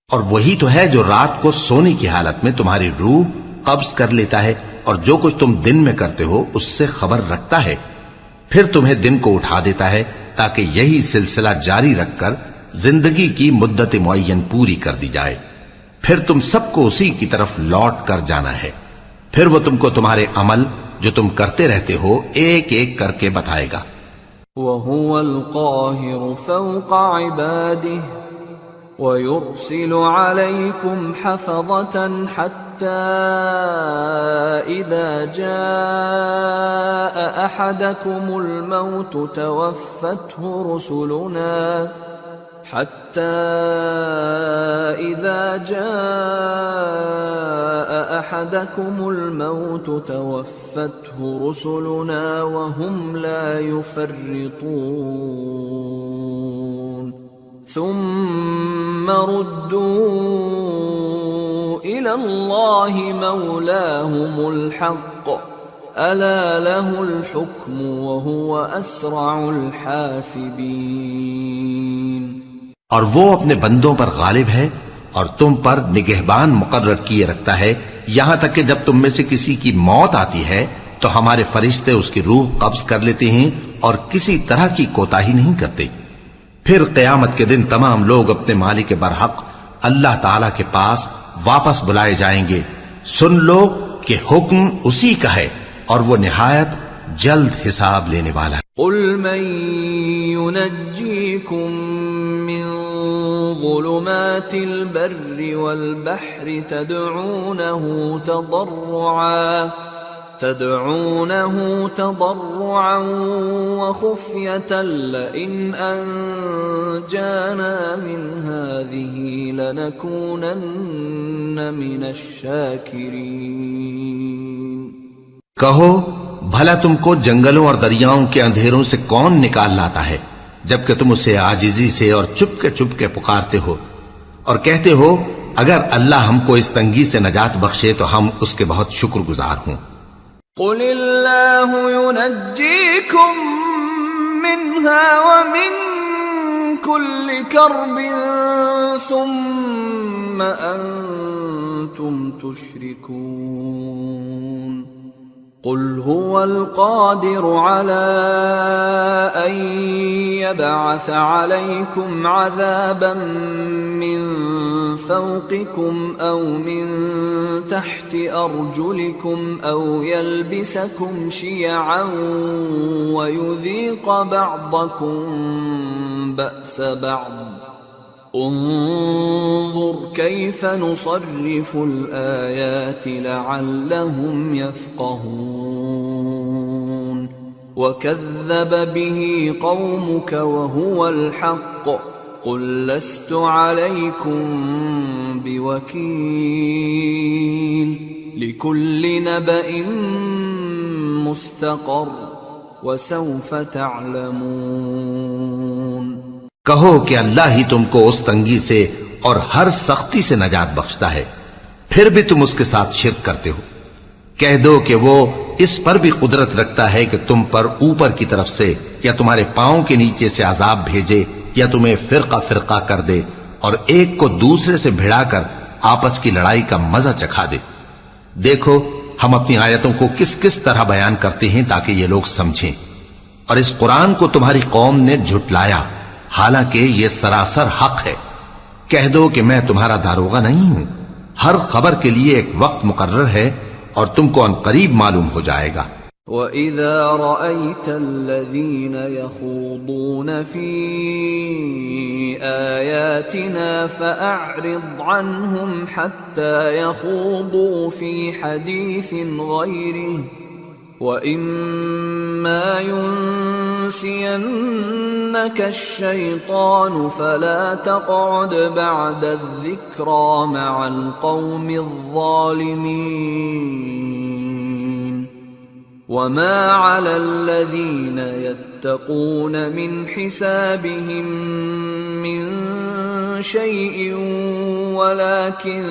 اور وہی تو ہے جو رات کو سونے کی حالت میں تمہاری روح قبض کر لیتا ہے اور جو کچھ تم دن میں کرتے ہو اس سے خبر رکھتا ہے، پھر تمہیں دن کو اٹھا دیتا ہے تاکہ یہی سلسلہ جاری رکھ کر زندگی کی مدت معین پوری کر دی جائے. پھر تم سب کو اسی کی طرف لوٹ کر جانا ہے، پھر وہ تم کو تمہارے عمل جو تم کرتے رہتے ہو ایک ایک کر کے بتائے گا. وَهُوَ الْقَاهِرُ فَوْقَ عِبَادِهِ وَيُرْسِلُ عَلَيْكُمْ حَفَظَةً حَتَّى إِذَا جَاءَ أَحَدَكُمُ الْمَوْتُ تَوَفَّتْهُ رسلنا وهم لا يفرطون ثم ردوا إلى الله مولاهم الحق ألا له الحكم وهو أسرع الحاسبين. اور وہ اپنے بندوں پر غالب ہے اور تم پر نگہبان مقرر کیے رکھتا ہے یہاں تک کہ جب تم میں سے کسی کی موت آتی ہے تو ہمارے فرشتے اس کی روح قبض کر لیتے ہیں اور کسی طرح کی کوتاہی نہیں کرتے. پھر قیامت کے دن تمام لوگ اپنے مالک برحق اللہ تعالی کے پاس واپس بلائے جائیں گے. سن لو کہ حکم اسی کا ہے اور وہ نہایت جلد حساب لینے والا ہے. قل من ينجيكم من ظلمات البر والبحر تدعونه تضرعا وخفية لئن أنجانا من هذه لنكونن من الشاكرين. کہو بھلا تم کو جنگلوں اور دریاؤں کے اندھیروں سے کون نکال لاتا ہے جبکہ تم اسے عاجزی سے اور چپ کے پکارتے ہو اور کہتے ہو اگر اللہ ہم کو اس تنگی سے نجات بخشے تو ہم اس کے بہت شکر گزار ہوں. قل اللہ ينجيكم منها ومن كل كرب ثم أنتم تشركون. قل هو القادر على أن يبعث عليكم عذابا من فوقكم أو من تحت أرجلكم أو يلبسكم شيعا ويذيق بعضكم بأس بعض. انظر كيف نصرف الآيات لعلهم يفقهون. وكذب به قومك وهو الحق قل لست عليكم بوكيل لكل نبأ مستقر وسوف تعلمون. کہو کہ اللہ ہی تم کو اس تنگی سے اور ہر سختی سے نجات بخشتا ہے پھر بھی تم اس کے ساتھ شرک کرتے ہو. کہہ دو کہ وہ اس پر بھی قدرت رکھتا ہے کہ تم پر اوپر کی طرف سے یا تمہارے پاؤں کے نیچے سے عذاب بھیجے یا تمہیں فرقہ فرقہ کر دے اور ایک کو دوسرے سے بھڑا کر آپس کی لڑائی کا مزہ چکھا دے. دیکھو ہم اپنی آیتوں کو کس کس طرح بیان کرتے ہیں تاکہ یہ لوگ سمجھیں. اور اس قرآن کو تمہاری قوم نے جھٹلایا حالانکہ یہ سراسر حق ہے. کہہ دو کہ میں تمہارا داروغہ نہیں ہوں. ہر خبر کے لیے ایک وقت مقرر ہے اور تم کو ان قریب معلوم ہو جائے گا. وَإِذَا رَأَيْتَ الَّذِينَ يَخُوضُونَ فِي آيَاتِنَا فَأَعْرِضْ عَنْهُمْ حَتَّى يَخُوضُوا فِي حَدِيثٍ غَيْرِهِ وَإِمَّا ينسينك الشيطان فلا تقعد بعد الذكرى مع القوم الظالمين وما على الذين يتقون من حسابهم من شيء ولكن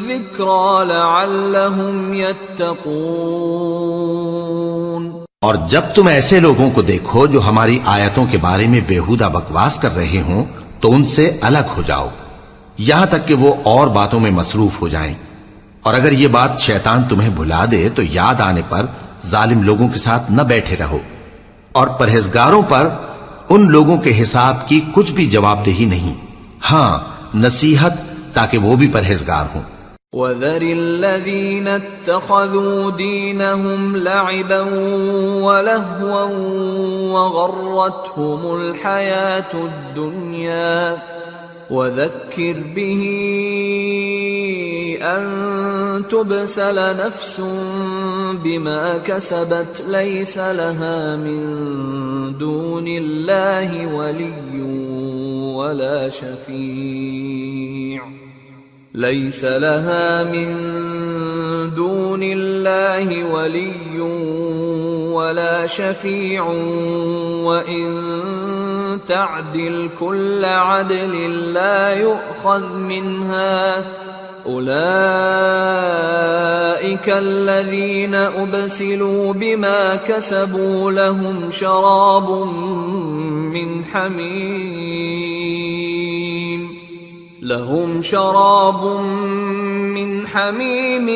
ذكرى لعلهم يتقون۔ اور جب تم ایسے لوگوں کو دیکھو جو ہماری آیتوں کے بارے میں بیہودہ بکواس کر رہے ہوں تو ان سے الگ ہو جاؤ یہاں تک کہ وہ اور باتوں میں مصروف ہو جائیں، اور اگر یہ بات شیطان تمہیں بھلا دے تو یاد آنے پر ظالم لوگوں کے ساتھ نہ بیٹھے رہو، اور پرہیزگاروں پر ان لوگوں کے حساب کی کچھ بھی جواب دہی نہیں، ہاں نصیحت تاکہ وہ بھی پرہیزگار ہوں۔ وَذَرِ الَّذِينَ اتَّخَذُوا دِينَهُمْ لَعِبًا وَلَهْوًا وَغَرَّتْهُمُ الْحَيَاةُ الدُّنْيَا وَذَكِّرْ بِهِ أَن تُبْسَلَ نَفْسٌ بِمَا كَسَبَتْ لَيْسَ لَهَا مِن دُونِ اللَّهِ وَلِيٌّ وَلَا شَفِيعٌ ليس لها من دون الله ولي ولا شفيع وإن تعدل كل عدل لا يؤخذ منها أولئك الذين أبسلوا بما كسبوا لهم شراب من حميم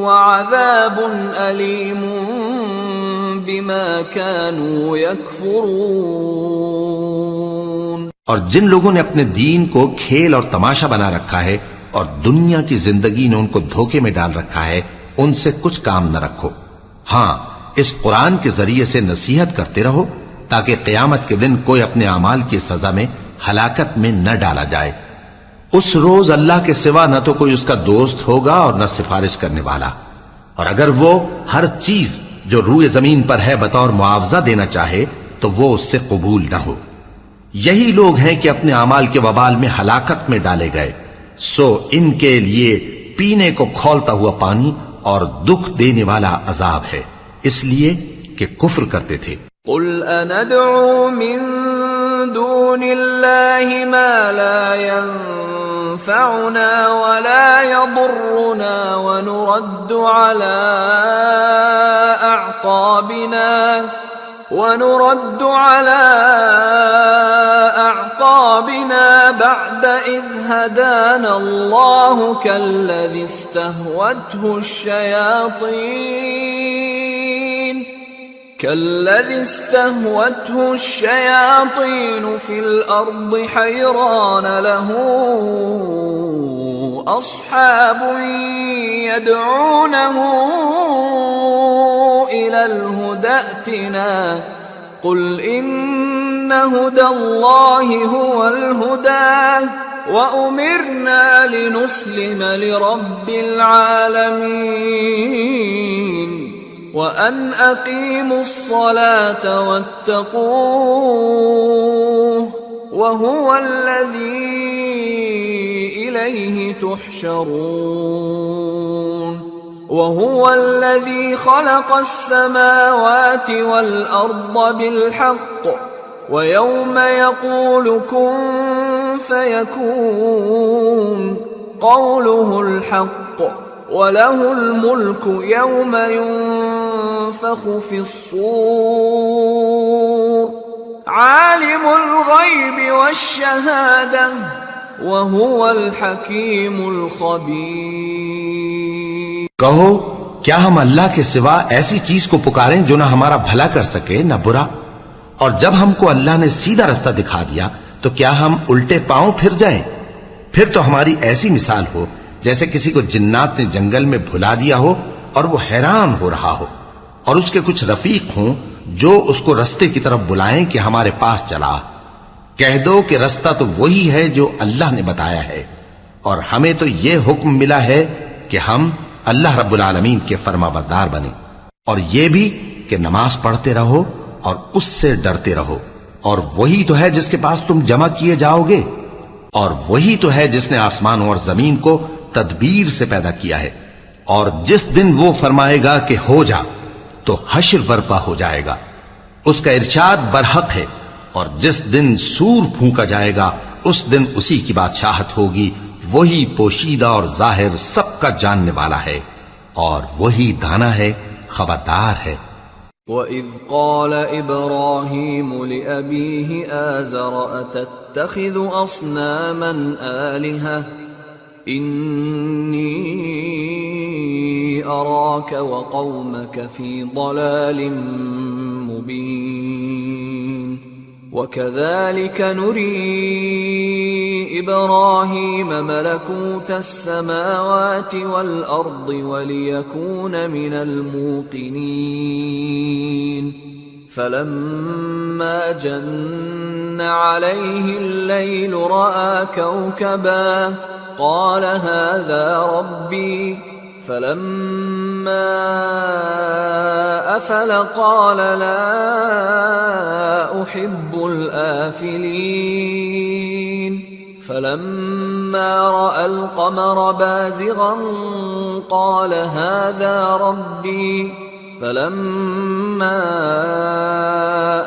وعذاب أليم بما كانوا يكفرون۔ اور جن لوگوں نے اپنے دین کو کھیل اور تماشا بنا رکھا ہے اور دنیا کی زندگی نے ان کو دھوکے میں ڈال رکھا ہے، ان سے کچھ کام نہ رکھو، ہاں اس قرآن کے ذریعے سے نصیحت کرتے رہو تاکہ قیامت کے دن کوئی اپنے اعمال کی سزا میں ہلاکت میں نہ ڈالا جائے۔ اس روز اللہ کے سوا نہ تو کوئی اس کا دوست ہوگا اور نہ سفارش کرنے والا، اور اگر وہ ہر چیز جو روئے زمین پر ہے بطور معاوضہ دینا چاہے تو وہ اس سے قبول نہ ہو۔ یہی لوگ ہیں کہ اپنے اعمال کے وبال میں ہلاکت میں ڈالے گئے، سو ان کے لیے پینے کو کھولتا ہوا پانی اور دکھ دینے والا عذاب ہے، اس لیے کہ کفر کرتے تھے۔ قل اندعو من دون الله ما لا ينفعنا ولا يضرنا ونرد على أعقابنا بعد إذ هدانا الله كالذي استهوته الشياطين في الأرض حيران له أصحاب يدعونه إلى الهدى ائتنا قل إن هدى الله هو الهدى وأمرنا لنسلم لرب العالمين وأن أقيموا الصلاة واتقوه وهو الذي إليه تحشرون وهو الذي خلق السماوات والأرض بالحق ويوم يقول كن فيكون قوله الحق وله الملك يوم ينفخ في الصور عالم الغيب والشهادة وهو الحكيم الخبير۔ کہو کیا ہم اللہ کے سوا ایسی چیز کو پکاریں جو نہ ہمارا بھلا کر سکے نہ برا؟ اور جب ہم کو اللہ نے سیدھا رستہ دکھا دیا تو کیا ہم الٹے پاؤں پھر جائیں؟ پھر تو ہماری ایسی مثال ہو جیسے کسی کو جنات نے جنگل میں بھلا دیا ہو اور وہ حیران ہو رہا ہو، اور اس کے کچھ رفیق ہوں جو اس کو رستے کی طرف بلائیں کہ ہمارے پاس چلا۔ کہہ دو کہ رستہ تو وہی ہے جو اللہ نے بتایا ہے، اور ہمیں تو یہ حکم ملا ہے کہ ہم اللہ رب العالمین کے فرما بردار بنے، اور یہ بھی کہ نماز پڑھتے رہو اور اس سے ڈرتے رہو، اور وہی تو ہے جس کے پاس تم جمع کیے جاؤ گے، اور وہی تو ہے جس نے آسمانوں اور زمین کو تدبیر سے پیدا کیا ہے، اور جس دن وہ فرمائے گا کہ ہو جا تو حشر برپا ہو جائے گا، اس کا ارشاد برحق ہے، اور جس دن سور پھونکا جائے گا اس دن اسی کی بادشاہت ہوگی، وہی پوشیدہ اور ظاہر سب کا جاننے والا ہے، اور وہی دانا ہے، خبردار ہے۔ وَإِذْ قَالَ إِبْرَاهِيمُ لِأَبِيهِ آزَرَ أَتَتَّخِذُ أَصْنَامًا آلِهَةً إِنِّي أَرَاكَ وَقَوْمَكَ فِي ضَلَالٍ مُبِينٍ وَكَذَلِكَ نُرِي إِبْرَاهِيمَ مَلَكُوتَ السَّمَاوَاتِ وَالْأَرْضِ وَلِيَكُونَ مِنَ الْمُوقِنِينَ فَلَمَّا جَنَّ عَلَيْهِ اللَّيْلُ رَأَى كَوْكَبًا قَالَ هَذَا رَبِّي فَلَمَّا أَفَلَ قَالَ لَا أُحِبُّ الْآفِلِينَ فَلَمَّا رَأَى الْقَمَرَ بَازِغًا قَالَ هَذَا رَبِّي فَلَمَّا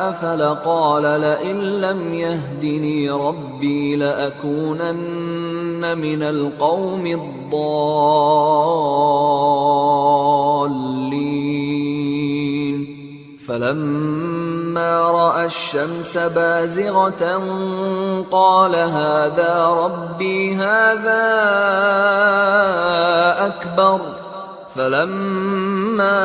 أَفَلَ قَالَ لَئِن لَّمْ يَهْدِنِي رَبِّي لَأَكُونَنَّ مِنَ الْقَوْمِ الضَّالِّينَ فَلَمَّا رَأَى الشَّمْسَ بَازِغَةً قَالَ هَذَا رَبِّي هَذَا أَكْبَرُ فَلَمَّا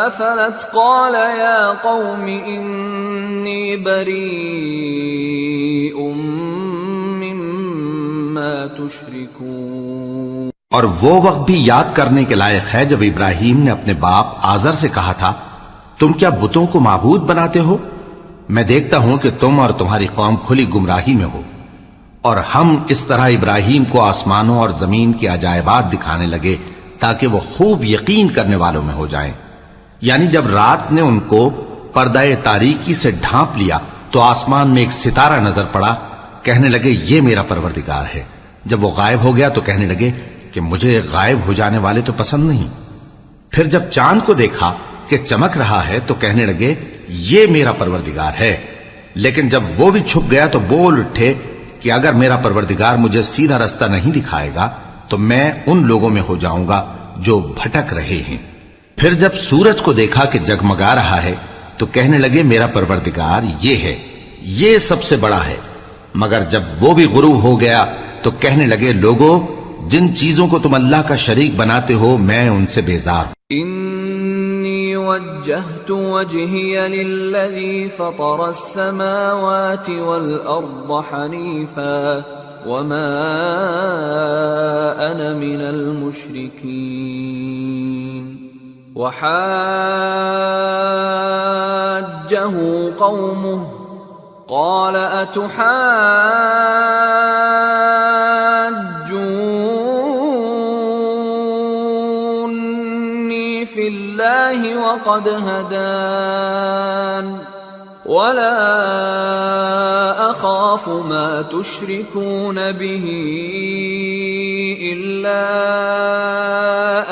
أَفَلَتْ قَالَ يَا قَوْمِ إِنِّي بَرِيءٌ مِّمَّا تُشْرِكُونَ۔ اور وہ وقت بھی یاد کرنے کے لائق ہے جب ابراہیم نے اپنے باپ آزر سے کہا تھا، تم کیا بتوں کو معبود بناتے ہو؟ میں دیکھتا ہوں کہ تم اور تمہاری قوم کھلی گمراہی میں ہو۔ اور ہم اس طرح ابراہیم کو آسمانوں اور زمین کے عجائبات دکھانے لگے تاکہ وہ خوب یقین کرنے والوں میں ہو جائیں۔ یعنی جب رات نے ان کو پردہ تاریکی سے ڈھانپ لیا تو آسمان میں ایک ستارہ نظر پڑا، کہنے لگے یہ میرا پروردگار ہے۔ جب وہ غائب ہو گیا تو کہنے لگے کہ مجھے غائب ہو جانے والے تو پسند نہیں۔ پھر جب چاند کو دیکھا کہ چمک رہا ہے تو کہنے لگے یہ میرا پروردگار ہے۔ لیکن جب وہ بھی چھپ گیا تو بول اٹھے کہ اگر میرا پروردگار مجھے سیدھا رستہ نہیں دکھائے گا تو میں ان لوگوں میں ہو جاؤں گا جو بھٹک رہے ہیں۔ پھر جب سورج کو دیکھا کہ جگمگا رہا ہے تو کہنے لگے میرا پروردگار یہ ہے، یہ سب سے بڑا ہے۔ مگر جب وہ بھی غروب ہو گیا تو کہنے لگے لوگو، جن چیزوں کو تم اللہ کا شریک بناتے ہو میں ان سے بیزار ہوں۔ انی وجہت وجہی للذی فطر السماوات والارض حنیفا وما انا من المشرکین وحاجہ قومه قال اتحاجونی فی اللہ وقد ہدان ولا اخاف ما تشركون به الا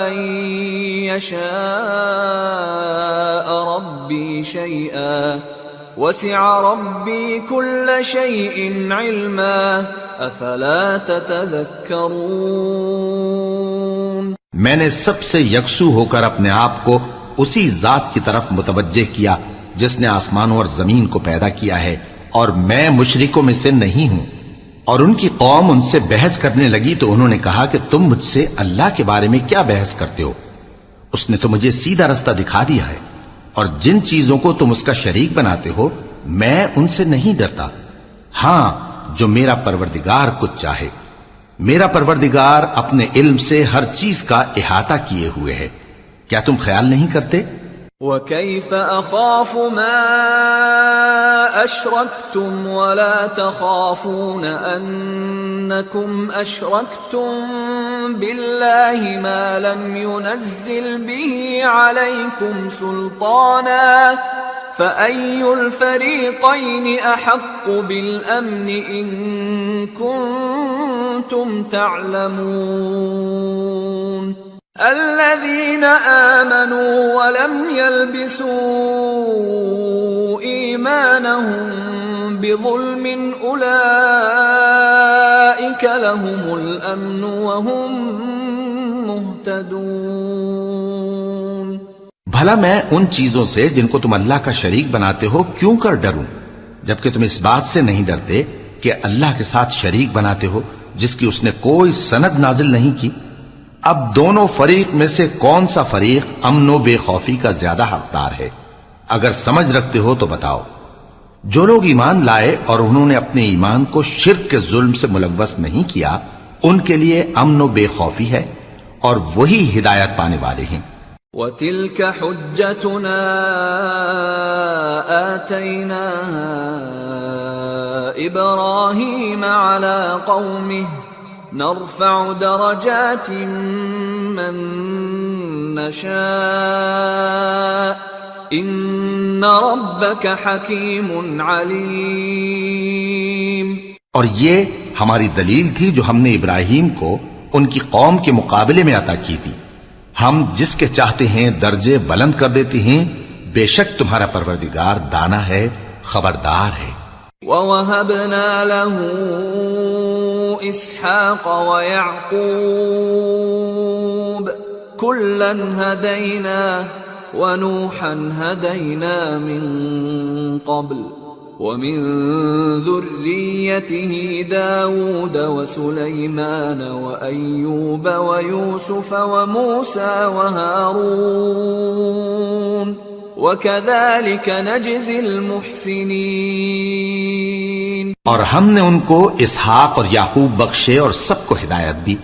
ان يشاء ربي شيئا وسع ربي كل شيء علما افلا تتذكرون۔ میں نے سب سے یکسو ہو کر اپنے آپ کو اسی ذات کی طرف متوجہ کیا جس نے آسمانوں اور زمین کو پیدا کیا ہے، اور میں مشرکوں میں سے نہیں ہوں۔ اور ان کی قوم ان سے بحث کرنے لگی تو انہوں نے کہا کہ تم مجھ سے اللہ کے بارے میں کیا بحث کرتے ہو؟ اس نے تو مجھے سیدھا رستہ دکھا دیا ہے، اور جن چیزوں کو تم اس کا شریک بناتے ہو میں ان سے نہیں ڈرتا، ہاں جو میرا پروردگار کچھ چاہے۔ میرا پروردگار اپنے علم سے ہر چیز کا احاطہ کیے ہوئے ہے، کیا تم خیال نہیں کرتے؟ وكيف أخاف ما أشركتم ولا تخافون أنكم أشركتم بالله ما لم ينزل به عليكم سلطانا فأي الفريقين أحق بالأمن إن كنتم تعلمون الذين آمنوا ولم يلبسوا إيمانهم بظلم أولئك لهم الأمن وهم مهتدون۔ بھلا میں ان چیزوں سے جن کو تم اللہ کا شریک بناتے ہو کیوں کر ڈروں، جبکہ تم اس بات سے نہیں ڈرتے کہ اللہ کے ساتھ شریک بناتے ہو جس کی اس نے کوئی سند نازل نہیں کی۔ اب دونوں فریق میں سے کون سا فریق امن و بے خوفی کا زیادہ حقدار ہے؟ اگر سمجھ رکھتے ہو تو بتاؤ۔ جو لوگ ایمان لائے اور انہوں نے اپنے ایمان کو شرک کے ظلم سے ملوث نہیں کیا ان کے لیے امن و بے خوفی ہے اور وہی ہدایت پانے والے ہیں۔ وَتِلْكَ حُجَّتُنَا آتَيْنَاهَا إِبْرَاهِيمَ عَلَى قَوْمِهِ نَرْفَعُ دَرَجَاتٍ مَّن نَّشَاءُ إِنَّ رَبَّكَ حَكِيمٌ عَلِيمٌ۔ اور یہ ہماری دلیل تھی جو ہم نے ابراہیم کو ان کی قوم کے مقابلے میں عطا کی تھی، ہم جس کے چاہتے ہیں درجے بلند کر دیتے ہیں، بے شک تمہارا پروردگار دانا ہے، خبردار ہے۔ وَوَهَبْنَا لَهُ إِسْحَاقَ وَيَعْقُوبَ كُلًّا هَدَيْنَا وَنُوحًا هَدَيْنَا مِن قَبْلُ وَمِن ذُرِّيَّتِهِ دَاوُودَ وَسُلَيْمَانَ وَأَيُّوبَ وَيُوسُفَ وَمُوسَى وَهَارُونَ وَكَذَلِكَ نَجْزِي الْمُحْسِنِينَ۔ اور ہم نے ان کو اسحاق اور یعقوب بخشے اور سب کو ہدایت دی،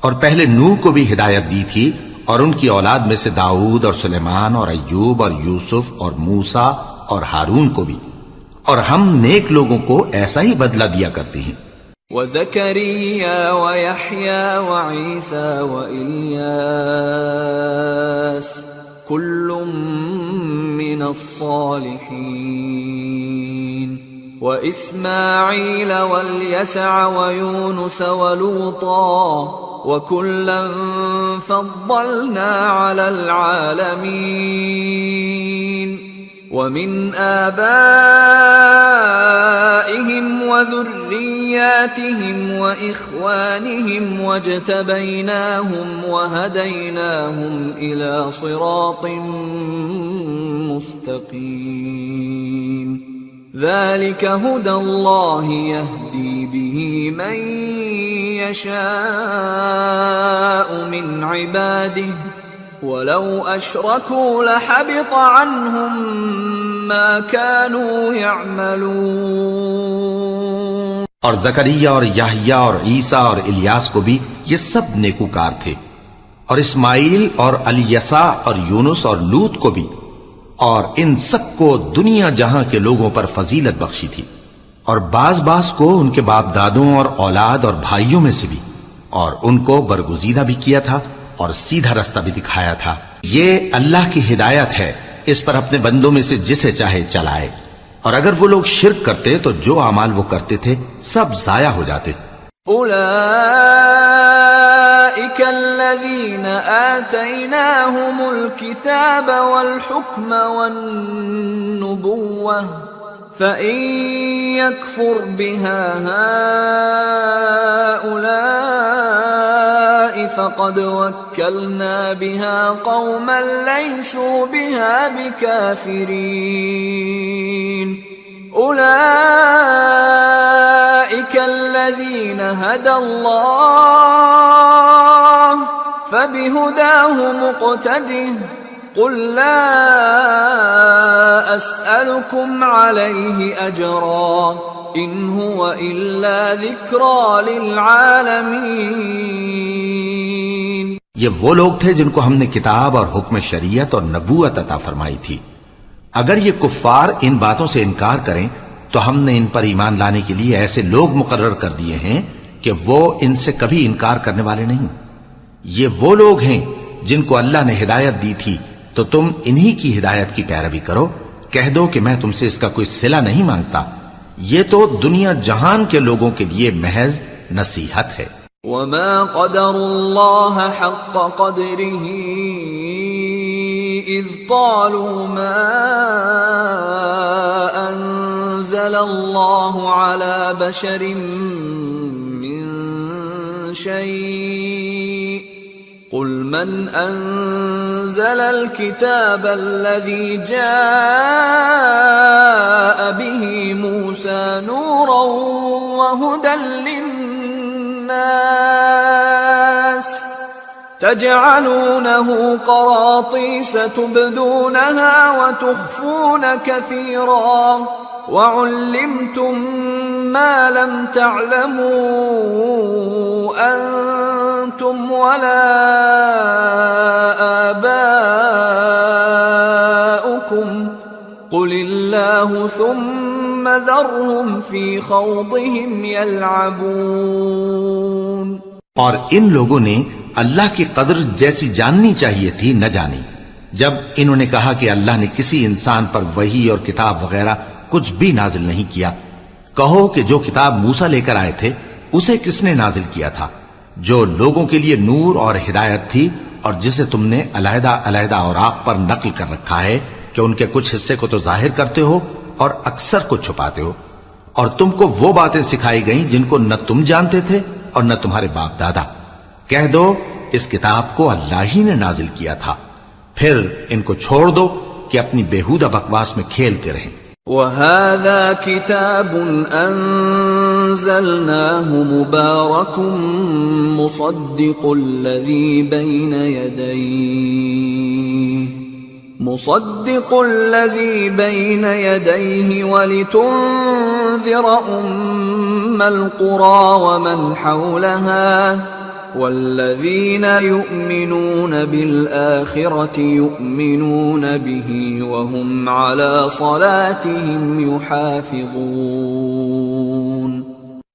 اور پہلے نوح کو بھی ہدایت دی تھی، اور ان کی اولاد میں سے داؤد اور سلیمان اور ایوب اور یوسف اور موسیٰ اور ہارون کو بھی، اور ہم نیک لوگوں کو ایسا ہی بدلہ دیا کرتے ہیں۔ وَزَكَرِيَّا وَيَحْيَا وَعِيسَى وَإِلْيَاسَ كُلٌّ مِّنَ الصَّالِحِينَ وَإِسْمَاعِيلَ وَالْيَسَعَ وَيُونُسَ وَلُوطًا وَكُلًّا فَضَّلْنَا عَلَى الْعَالَمِينَ وَمِنْ آبَائِهِمْ وَذُرِّيَّاتِهِمْ وَإِخْوَانِهِمْ وَاجْتَبَيْنَاهُمْ وَهَدَيْنَاهُمْ إِلَى صِرَاطٍ مُسْتَقِيمٍ ذَلِكَ هُدَى اللَّهِ يَهْدِي بِهِ مَن يَشَاءُ مِنْ عِبَادِهِ وَلَوْ أَشْرَكُوا لَحَبِطَ عَنْهُمْ مَا كَانُوا يَعْمَلُونَ۔ اور زکریا اور یحییٰ اور عیسیٰ اور الیاس کو بھی یہ سب نیکوکار تھے، اور اسماعیل اور الیسع اور یونس اور لوط کو بھی، اور ان سب کو دنیا جہاں کے لوگوں پر فضیلت بخشی تھی، اور بعض کو ان کے باپ دادوں اور اولاد اور بھائیوں میں سے بھی، اور ان کو برگزیدہ بھی کیا تھا اور سیدھا رستہ بھی دکھایا تھا۔ یہ اللہ کی ہدایت ہے، اس پر اپنے بندوں میں سے جسے چاہے چلائے، اور اگر وہ لوگ شرک کرتے تو جو اعمال وہ کرتے تھے سب ضائع ہو جاتے۔ أولئك الذين آتيناهم الكتاب والحكم والنبوة فإن يكفر بها هؤلاء فقد وكلنا بها قوما ليسوا بها بكافرين أولئك الذين هدى الله فبهداه مقتده قل لا أسألكم عليه أجرا إن هو إلا ذكرى للعالمين۔ یہ وہ لوگ تھے جن کو ہم نے کتاب اور حکم شریعت اور نبوت عطا فرمائی تھی. اگر یہ کفار ان باتوں سے انکار کریں تو ہم نے ان پر ایمان لانے کے لیے ایسے لوگ مقرر کر دیے ہیں کہ وہ ان سے کبھی انکار کرنے والے نہیں. یہ وہ لوگ ہیں جن کو اللہ نے ہدایت دی تھی تو تم انہی کی ہدایت کی پیروی کرو. کہہ دو کہ میں تم سے اس کا کوئی صلہ نہیں مانگتا، یہ تو دنیا جہان کے لوگوں کے لیے محض نصیحت ہے. وما قدر الله حق قدره إذ قالوا ما أنزل الله على بشر من شيء قل من أنزل الكتاب الذي جاء به موسى نورا وهدى للناس تجعلونه قراطيس تبدونها وتخفون كثيرا وعلمتم ما لم تعلموا أنتم ولا آباؤكم قل الله ثم ذرهم في خوضهم يلعبون. اور ان لوگوں نے اللہ کی قدر جیسی جاننی چاہیے تھی نہ جانی جب انہوں نے کہا کہ اللہ نے کسی انسان پر وحی اور کتاب وغیرہ کچھ بھی نازل نہیں کیا. کہو کہ جو کتاب موسیٰ لے کر آئے تھے اسے کس نے نازل کیا تھا، جو لوگوں کے لیے نور اور ہدایت تھی، اور جسے تم نے علیحدہ علیحدہ اوراق پر نقل کر رکھا ہے کہ ان کے کچھ حصے کو تو ظاہر کرتے ہو اور اکثر کو چھپاتے ہو. اور تم کو وہ باتیں سکھائی گئیں جن کو نہ تم جانتے تھے اور نہ تمہارے باپ دادا. کہہ دو اس کتاب کو اللہ ہی نے نازل کیا تھا، پھر ان کو چھوڑ دو کہ اپنی بیہودہ بکواس میں کھیلتے رہیں. وَهَذَا كِتَابٌ أَنزَلْنَاهُ مُبَارَكٌ مُصَدِّقُ الَّذِي بَيْنَ يَدَيْهِ وَلِتُنذِرَ أُمَّ الْقُرَى وَمَنْ حَوْلَهَا وَالَّذِينَ يُؤْمِنُونَ بِالْآخِرَةِ يُؤْمِنُونَ بِهِ وَهُمْ عَلَى صَلَاتِهِمْ يُحَافِظُونَ.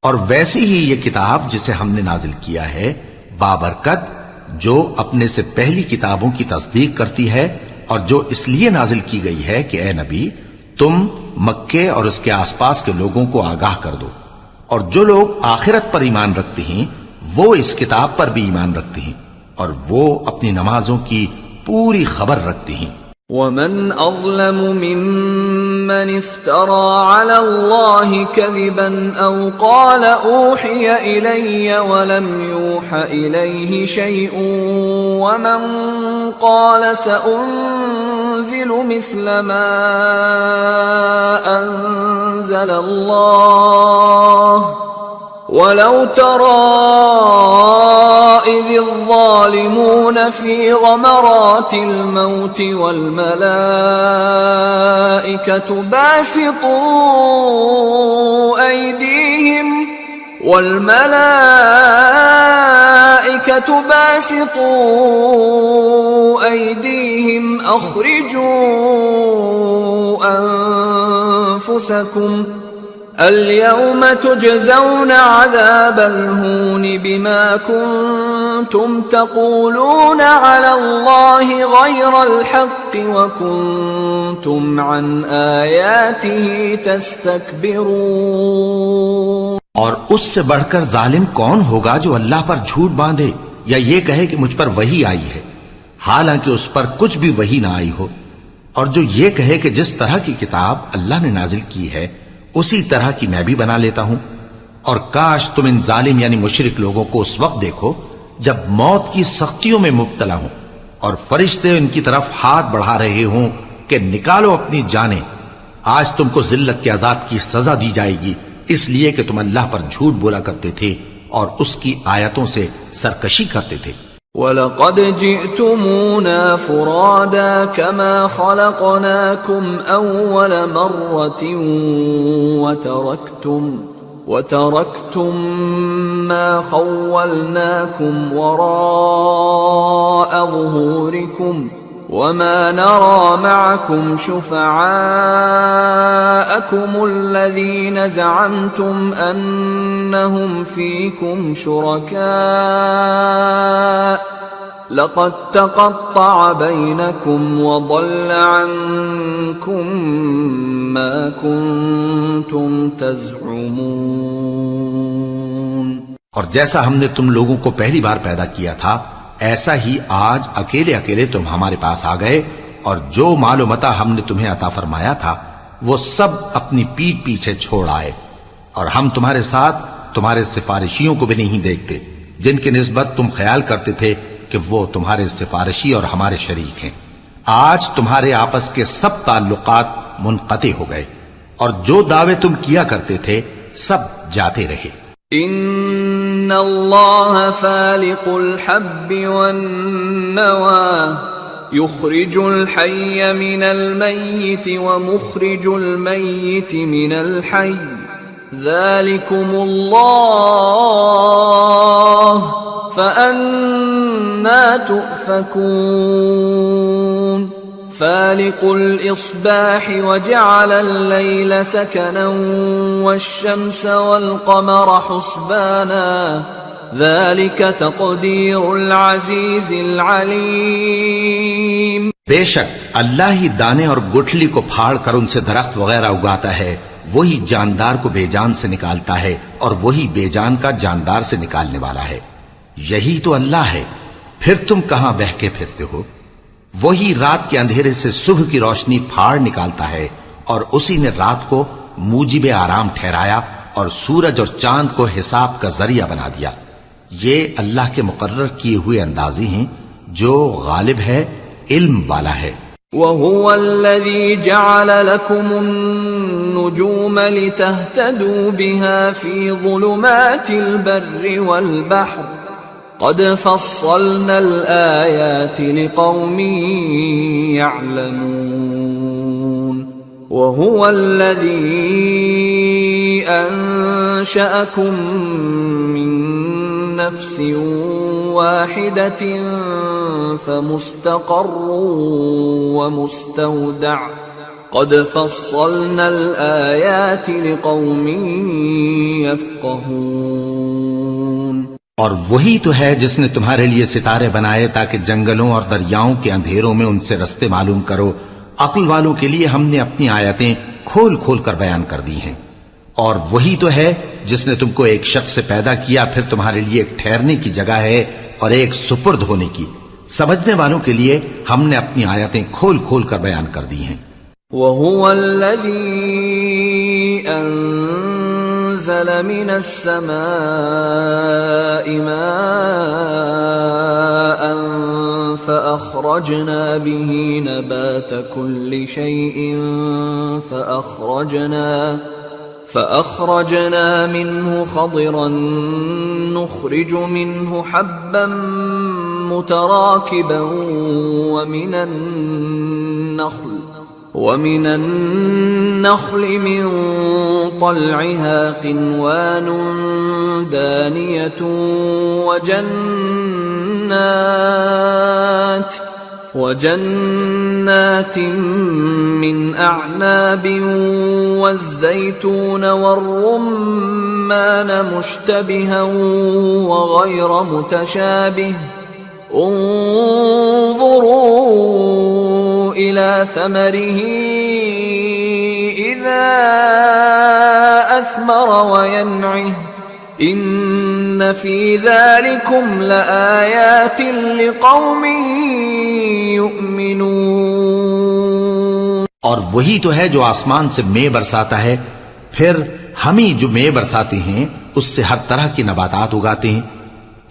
اور ویسی ہی یہ کتاب جسے ہم نے نازل کیا ہے بابرکت، جو اپنے سے پہلی کتابوں کی تصدیق کرتی ہے، اور جو اس لیے نازل کی گئی ہے کہ اے نبی تم مکے اور اس کے آس پاس کے لوگوں کو آگاہ کر دو. اور جو لوگ آخرت پر ایمان رکھتے ہیں وہ اس کتاب پر بھی ایمان رکھتے ہیں، اور وہ اپنی نمازوں کی پوری خبر رکھتے ہیں. وَمَنْ أَظْلَمُ مِمَّنِ افْتَرَى عَلَى اللَّهِ كَذِبًا أَوْ قَالَ أُوحِيَ إِلَيَّ وَلَمْ يُوحَ إِلَيْهِ شَيْءٌ وَمَنْ قَالَ سَأُنزِلُ مِثْلَ مَا أَنزَلَ اللَّهُ وَلَوْ تَرَى إِذِ الظَّالِمُونَ فِي غَمَرَاتِ الْمَوْتِ وَالْمَلَائِكَةُ باسطوا أيديهم أخرجوا أنفسكم اليوم تجزون عذاب الهون بما كنتم تقولون على الله غير الحق وكنتم عن آياته تستكبرون. اور اس سے بڑھ کر ظالم کون ہوگا جو اللہ پر جھوٹ باندھے یا یہ کہے کہ مجھ پر وحی آئی ہے حالانکہ اس پر کچھ بھی وحی نہ آئی ہو، اور جو یہ کہے کہ جس طرح کی کتاب اللہ نے نازل کی ہے اسی طرح کی میں بھی بنا لیتا ہوں. اور کاش تم ان ظالم یعنی مشرک لوگوں کو اس وقت دیکھو جب موت کی سختیوں میں مبتلا ہوں اور فرشتے ان کی طرف ہاتھ بڑھا رہے ہوں کہ نکالو اپنی جانیں، آج تم کو ذلت کے عذاب کی سزا دی جائے گی اس لیے کہ تم اللہ پر جھوٹ بولا کرتے تھے اور اس کی آیتوں سے سرکشی کرتے تھے. وَلَقَدْ جِئْتُمُونَا فُرَادَى كَمَا خَلَقْنَاكُمْ أَوَّلَ مَرَّةٍ وَتَرَكْتُمْ مَا خَوَّلْنَاكُمْ وَرَاءَ ظهوركم وما نرى معكم شفعاءكم الذين زعمتم أنهم فيكم شركاء لقد تقطع بينكم وضل عنكم ما كنتم تزعمون۔ اور جیسا ہم نے تم لوگوں کو پہلی بار پیدا کیا تھا ایسا ہی آج اکیلے اکیلے تم ہمارے پاس آ گئے، اور جو مال و متاع ہم نے تمہیں عطا فرمایا تھا وہ سب اپنی پیٹھ پیچھے چھوڑ آئے، اور ہم تمہارے ساتھ تمہارے سفارشیوں کو بھی نہیں دیکھتے جن کی نسبت تم خیال کرتے تھے کہ وہ تمہارے سفارشی اور ہمارے شریک ہیں۔ آج تمہارے آپس کے سب تعلقات منقطع ہو گئے، اور جو دعوے تم کیا کرتے تھے سب جاتے رہے۔ ان اللہ فالق الحب والنوى يخرج الحي من الميت ومخرج الميت من الحي ذلكم الله فأنا تؤفكون۔ فالق الإصباح وجعل الليل سكنا والشمس والقمر حسبانا ذلك تقدير العزيز العليم۔ بے شک اللہ ہی دانے اور گٹھلی کو پھاڑ کر ان سے درخت وغیرہ اگاتا ہے، وہی جاندار کو بے جان سے نکالتا ہے اور وہی بے جان کا جاندار سے نکالنے والا ہے۔ یہی تو اللہ ہے، پھر تم کہاں بہکے پھرتے ہو؟ وہی رات کے اندھیرے سے صبح کی روشنی پھاڑ نکالتا ہے، اور اسی نے رات کو موجب آرام ٹھہرایا اور سورج اور چاند کو حساب کا ذریعہ بنا دیا۔ یہ اللہ کے مقرر کیے ہوئے اندازے ہیں جو غالب ہے، علم والا ہے۔ وَهُوَ الَّذِي جَعَلَ لَكُمُ النُّجُومَ لِتَهْتَدُوا بِهَا فِي ظُلُمَاتِ الْبَرِّ وَالْبَحْرِ قَدْ فَصَّلْنَا الْآيَاتِ لِقَوْمٍ يَعْلَمُونَ۔ وَهُوَ الَّذِي أَنشَأَكُم مِّن نَّفْسٍ وَاحِدَةٍ فَمُسْتَقَرٌّ وَمُسْتَوْدَعٌ قَدْ فَصَّلْنَا الْآيَاتِ لِقَوْمٍ يَفْقَهُونَ۔ اور وہی تو ہے جس نے تمہارے لیے ستارے بنائے تاکہ جنگلوں اور دریاؤں کے اندھیروں میں ان سے رستے معلوم کرو۔ عقل والوں کے لیے ہم نے اپنی آیتیں کھول کھول کر بیان کر دی ہیں۔ اور وہی تو ہے جس نے تم کو ایک شخص سے پیدا کیا، پھر تمہارے لیے ایک ٹھہرنے کی جگہ ہے اور ایک سپرد ہونے کی۔ سمجھنے والوں کے لیے ہم نے اپنی آیتیں کھول کھول کر بیان کر دی ہیں۔ وَهُوَ الَّذِي أَنزَلَ مِنَ السَّمَاءِ مَاءً فَأَخْرَجْنَا بِهِ نَبَاتَ كُلِّ شَيْءٍ فأخرجنا منه خضرا نخرج منه حبا متراكبا ومن النخل من طلعها قنوان دانية وجنات من أعناب والزيتون والرمان مشتبها وغير متشابه انظروا إلى ثمره إذا أثمر وينعه إن في ذلكم لآيات لقوم يؤمنون۔ اور وہی تو ہے جو آسمان سے مے برساتا ہے، پھر ہم ہی جو مے برساتے ہیں اس سے ہر طرح کی نباتات اگاتے ہیں،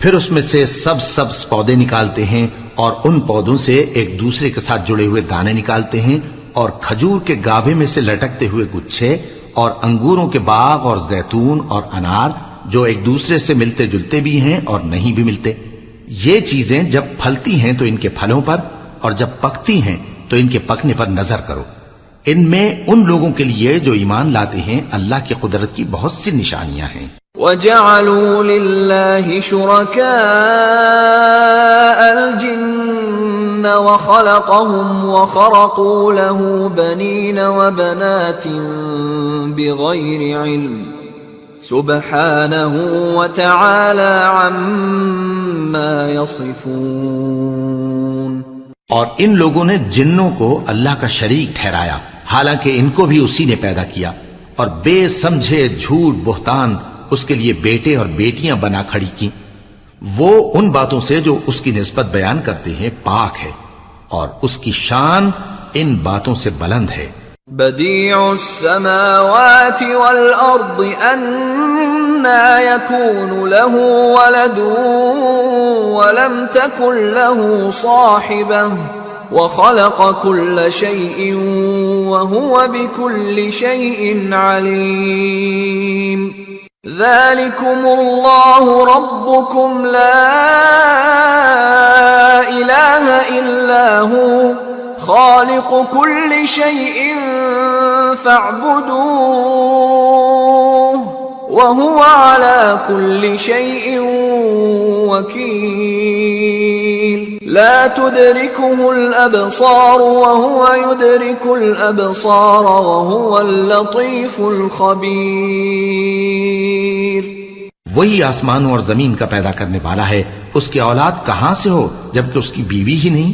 پھر اس میں سے سبز پودے نکالتے ہیں اور ان پودوں سے ایک دوسرے کے ساتھ جڑے ہوئے دانے نکالتے ہیں، اور کھجور کے گابھے میں سے لٹکتے ہوئے گچھے، اور انگوروں کے باغ اور زیتون اور انار جو ایک دوسرے سے ملتے جلتے بھی ہیں اور نہیں بھی ملتے۔ یہ چیزیں جب پھلتی ہیں تو ان کے پھلوں پر، اور جب پکتی ہیں تو ان کے پکنے پر نظر کرو۔ ان میں ان لوگوں کے لیے جو ایمان لاتے ہیں اللہ کی قدرت کی بہت سی نشانیاں ہیں۔ وَجَعَلُوا لِلَّهِ شُرَكَاءَ الْجِنِّ وخلقهم وخرقوا له بنين وبنات بغير علم سبحانه وتعالى عما يصفون۔ اور ان لوگوں نے جنوں کو اللہ کا شریک ٹھہرایا، حالانکہ ان کو بھی اسی نے پیدا کیا، اور بے سمجھے جھوٹ بہتان اس کے لیے بیٹے اور بیٹیاں بنا کھڑی کی۔ وہ ان باتوں سے جو اس کی نسبت بیان کرتے ہیں پاک ہے، اور اس کی شان ان باتوں سے بلند ہے۔ بديع السماوات والأرض أنى يكون له ولد ولم تكن له صاحبة وخلق كل شيء وهو بكل شيء عليم۔ ذلكم الله ربكم لا إله إلا هو خالق كل شيء فاعبدوه وهو على كل شيء وكيل۔ لا تدركه الأبصار وهو يدرك الأبصار وهو اللطيف الخبير۔ وہی آسمانوں اور زمین کا پیدا کرنے والا ہے، اس کی اولاد کہاں سے ہو جبکہ اس کی بیوی ہی نہیں،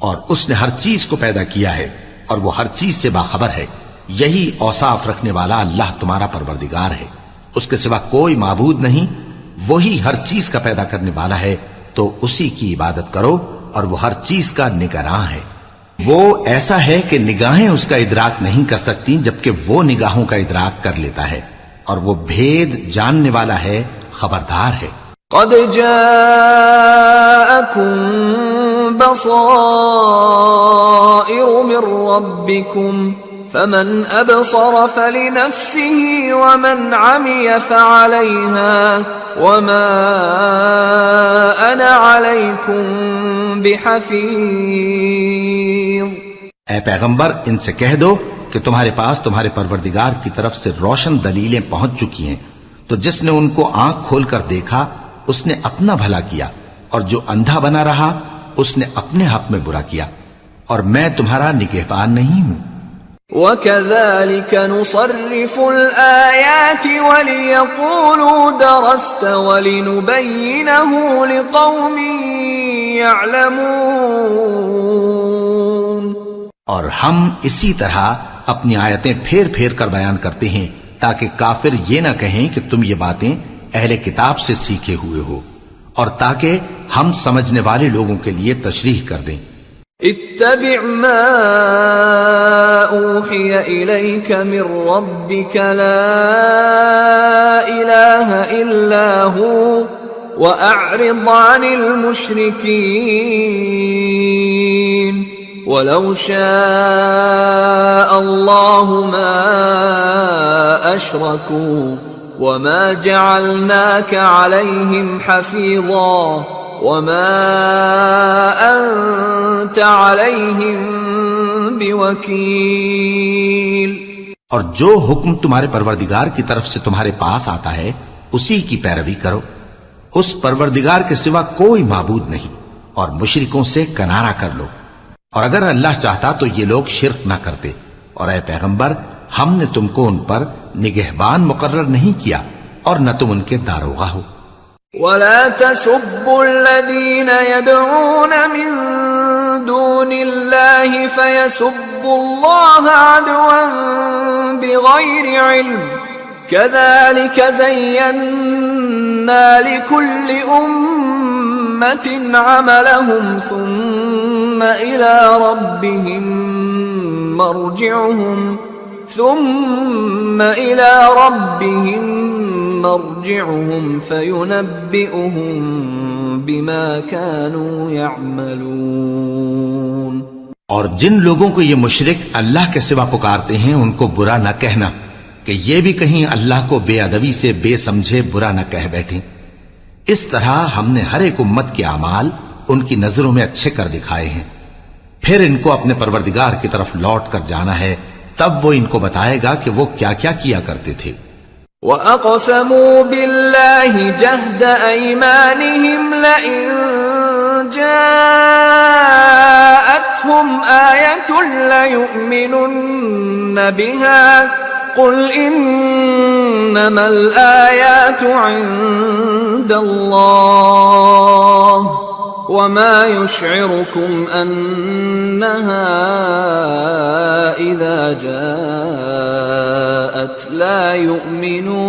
اور اس نے ہر چیز کو پیدا کیا ہے اور وہ ہر چیز سے باخبر ہے۔ یہی اوصاف رکھنے والا اللہ تمہارا پروردگار ہے، اس کے سوا کوئی معبود نہیں، وہی ہر چیز کا پیدا کرنے والا ہے، تو اسی کی عبادت کرو، اور وہ ہر چیز کا نگراں ہے۔ وہ ایسا ہے کہ نگاہیں اس کا ادراک نہیں کر سکتی جبکہ وہ نگاہوں کا ادراک کر لیتا ہے، اور وہ بھید جاننے والا ہے، خبردار ہے۔ قد جاءكم بصائر من ربكم فمن أبصر فلنفسه ومن عمي فعليها وما أنا عليكم بحفيظ۔ اے پیغمبر ان سے کہہ دو کہ تمہارے پاس تمہارے پروردگار کی طرف سے روشن دلیلیں پہنچ چکی ہیں، تو جس نے ان کو آنکھ کھول کر دیکھا اس نے اپنا بھلا کیا، اور جو اندھا بنا رہا اس نے اپنے حق میں برا کیا، اور میں تمہارا نگہبان نہیں ہوں۔ وَكَذَلِكَ نُصَرِّفُ الْآيَاتِ وَلِيَقُولُوا دَرَسْتَ وَلِنُبَيِّنَهُ لِقَوْمٍ يَعْلَمُونَ۔ اور ہم اسی طرح اپنی آیتیں پھیر پھیر کر بیان کرتے ہیں تاکہ کافر یہ نہ کہیں کہ تم یہ باتیں اہل کتاب سے سیکھے ہوئے ہو، اور تاکہ ہم سمجھنے والے لوگوں کے لیے تشریح کر دیں۔ اتبع ما اوحی الیک من ربک لا الہ الا ہو واعرض عن المشرکین ولو شاء اللہ ما اشرکوا وما جعلناك عليهم حفيظا وما أنت عليهم بوكيل۔ اور جو حکم تمہارے پروردگار کی طرف سے تمہارے پاس آتا ہے اسی کی پیروی کرو، اس پروردگار کے سوا کوئی معبود نہیں، اور مشرکوں سے کنارہ کر لو، اور اگر اللہ چاہتا تو یہ لوگ شرک نہ کرتے، اور اے پیغمبر ہم نے تم کو ان پر نگہبان مقرر نہیں کیا اور نہ تم ان کے داروغہ ہو۔ وَلَا تَسُبُّوا الَّذِينَ يَدْعُونَ مِن دُونِ اللَّهِ فَيَسُبُّوا اللَّهَ عَدْوًا بِغَيْرِ عِلْمٍ كَذَلِكَ زَيَّنَّا لِكُلِّ أُمَّةٍ عَمَلَهُمْ ثُمَّ إِلَى رَبِّهِمْ مرجعهم فينبئهم بما كانوا يعملون۔ اور جن لوگوں کو یہ مشرک اللہ کے سوا پکارتے ہیں ان کو برا نہ کہنا کہ یہ بھی کہیں اللہ کو بے ادبی سے بے سمجھے برا نہ کہہ بیٹھیں۔ اس طرح ہم نے ہر ایک امت کے اعمال ان کی نظروں میں اچھے کر دکھائے ہیں، پھر ان کو اپنے پروردگار کی طرف لوٹ کر جانا ہے، تب وہ ان کو بتائے گا کہ وہ کیا کیا کیا کرتے تھے۔ وَأَقْسَمُوا بِاللَّهِ جَهْدَ أَيْمَانِهِمْ لَئِن جَاءَ لَيُؤْمِنُنَّ بِهَا قُلْ إِنَّمَا الْآيَاتُ عِندَ اللَّهِ وَمَا يُشْعِرُكُمْ أَنَّهَا إِذَا جَاءَتْ لَا يُؤْمِنُونَ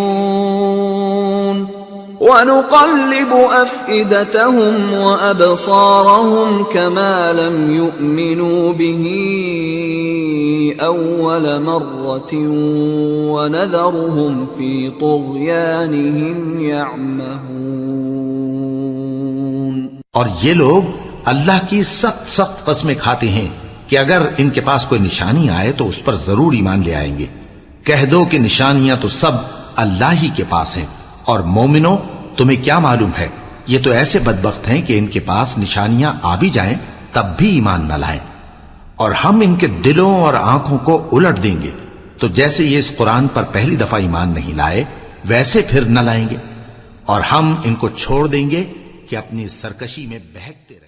وَنُقَلِّبُ أَفْئِدَتَهُمْ وَأَبْصَارَهُمْ كَمَا لَمْ يُؤْمِنُوا بِهِ أَوَّلَ مَرَّةٍ وَنَذَرُهُمْ فِي طُغْيَانِهِمْ يَعْمَهُونَ۔ اور یہ لوگ اللہ کی سخت سخت قسمیں کھاتے ہیں کہ اگر ان کے پاس کوئی نشانی آئے تو اس پر ضرور ایمان لے آئیں گے۔ کہہ دو کہ نشانیاں تو سب اللہ ہی کے پاس ہیں، اور مومنوں تمہیں کیا معلوم ہے، یہ تو ایسے بدبخت ہیں کہ ان کے پاس نشانیاں آ بھی جائیں تب بھی ایمان نہ لائیں، اور ہم ان کے دلوں اور آنکھوں کو الٹ دیں گے، تو جیسے یہ اس قرآن پر پہلی دفعہ ایمان نہیں لائے ویسے پھر نہ لائیں گے، اور ہم ان کو چھوڑ دیں گے کہ اپنی سرکشی میں بہکتے رہیں۔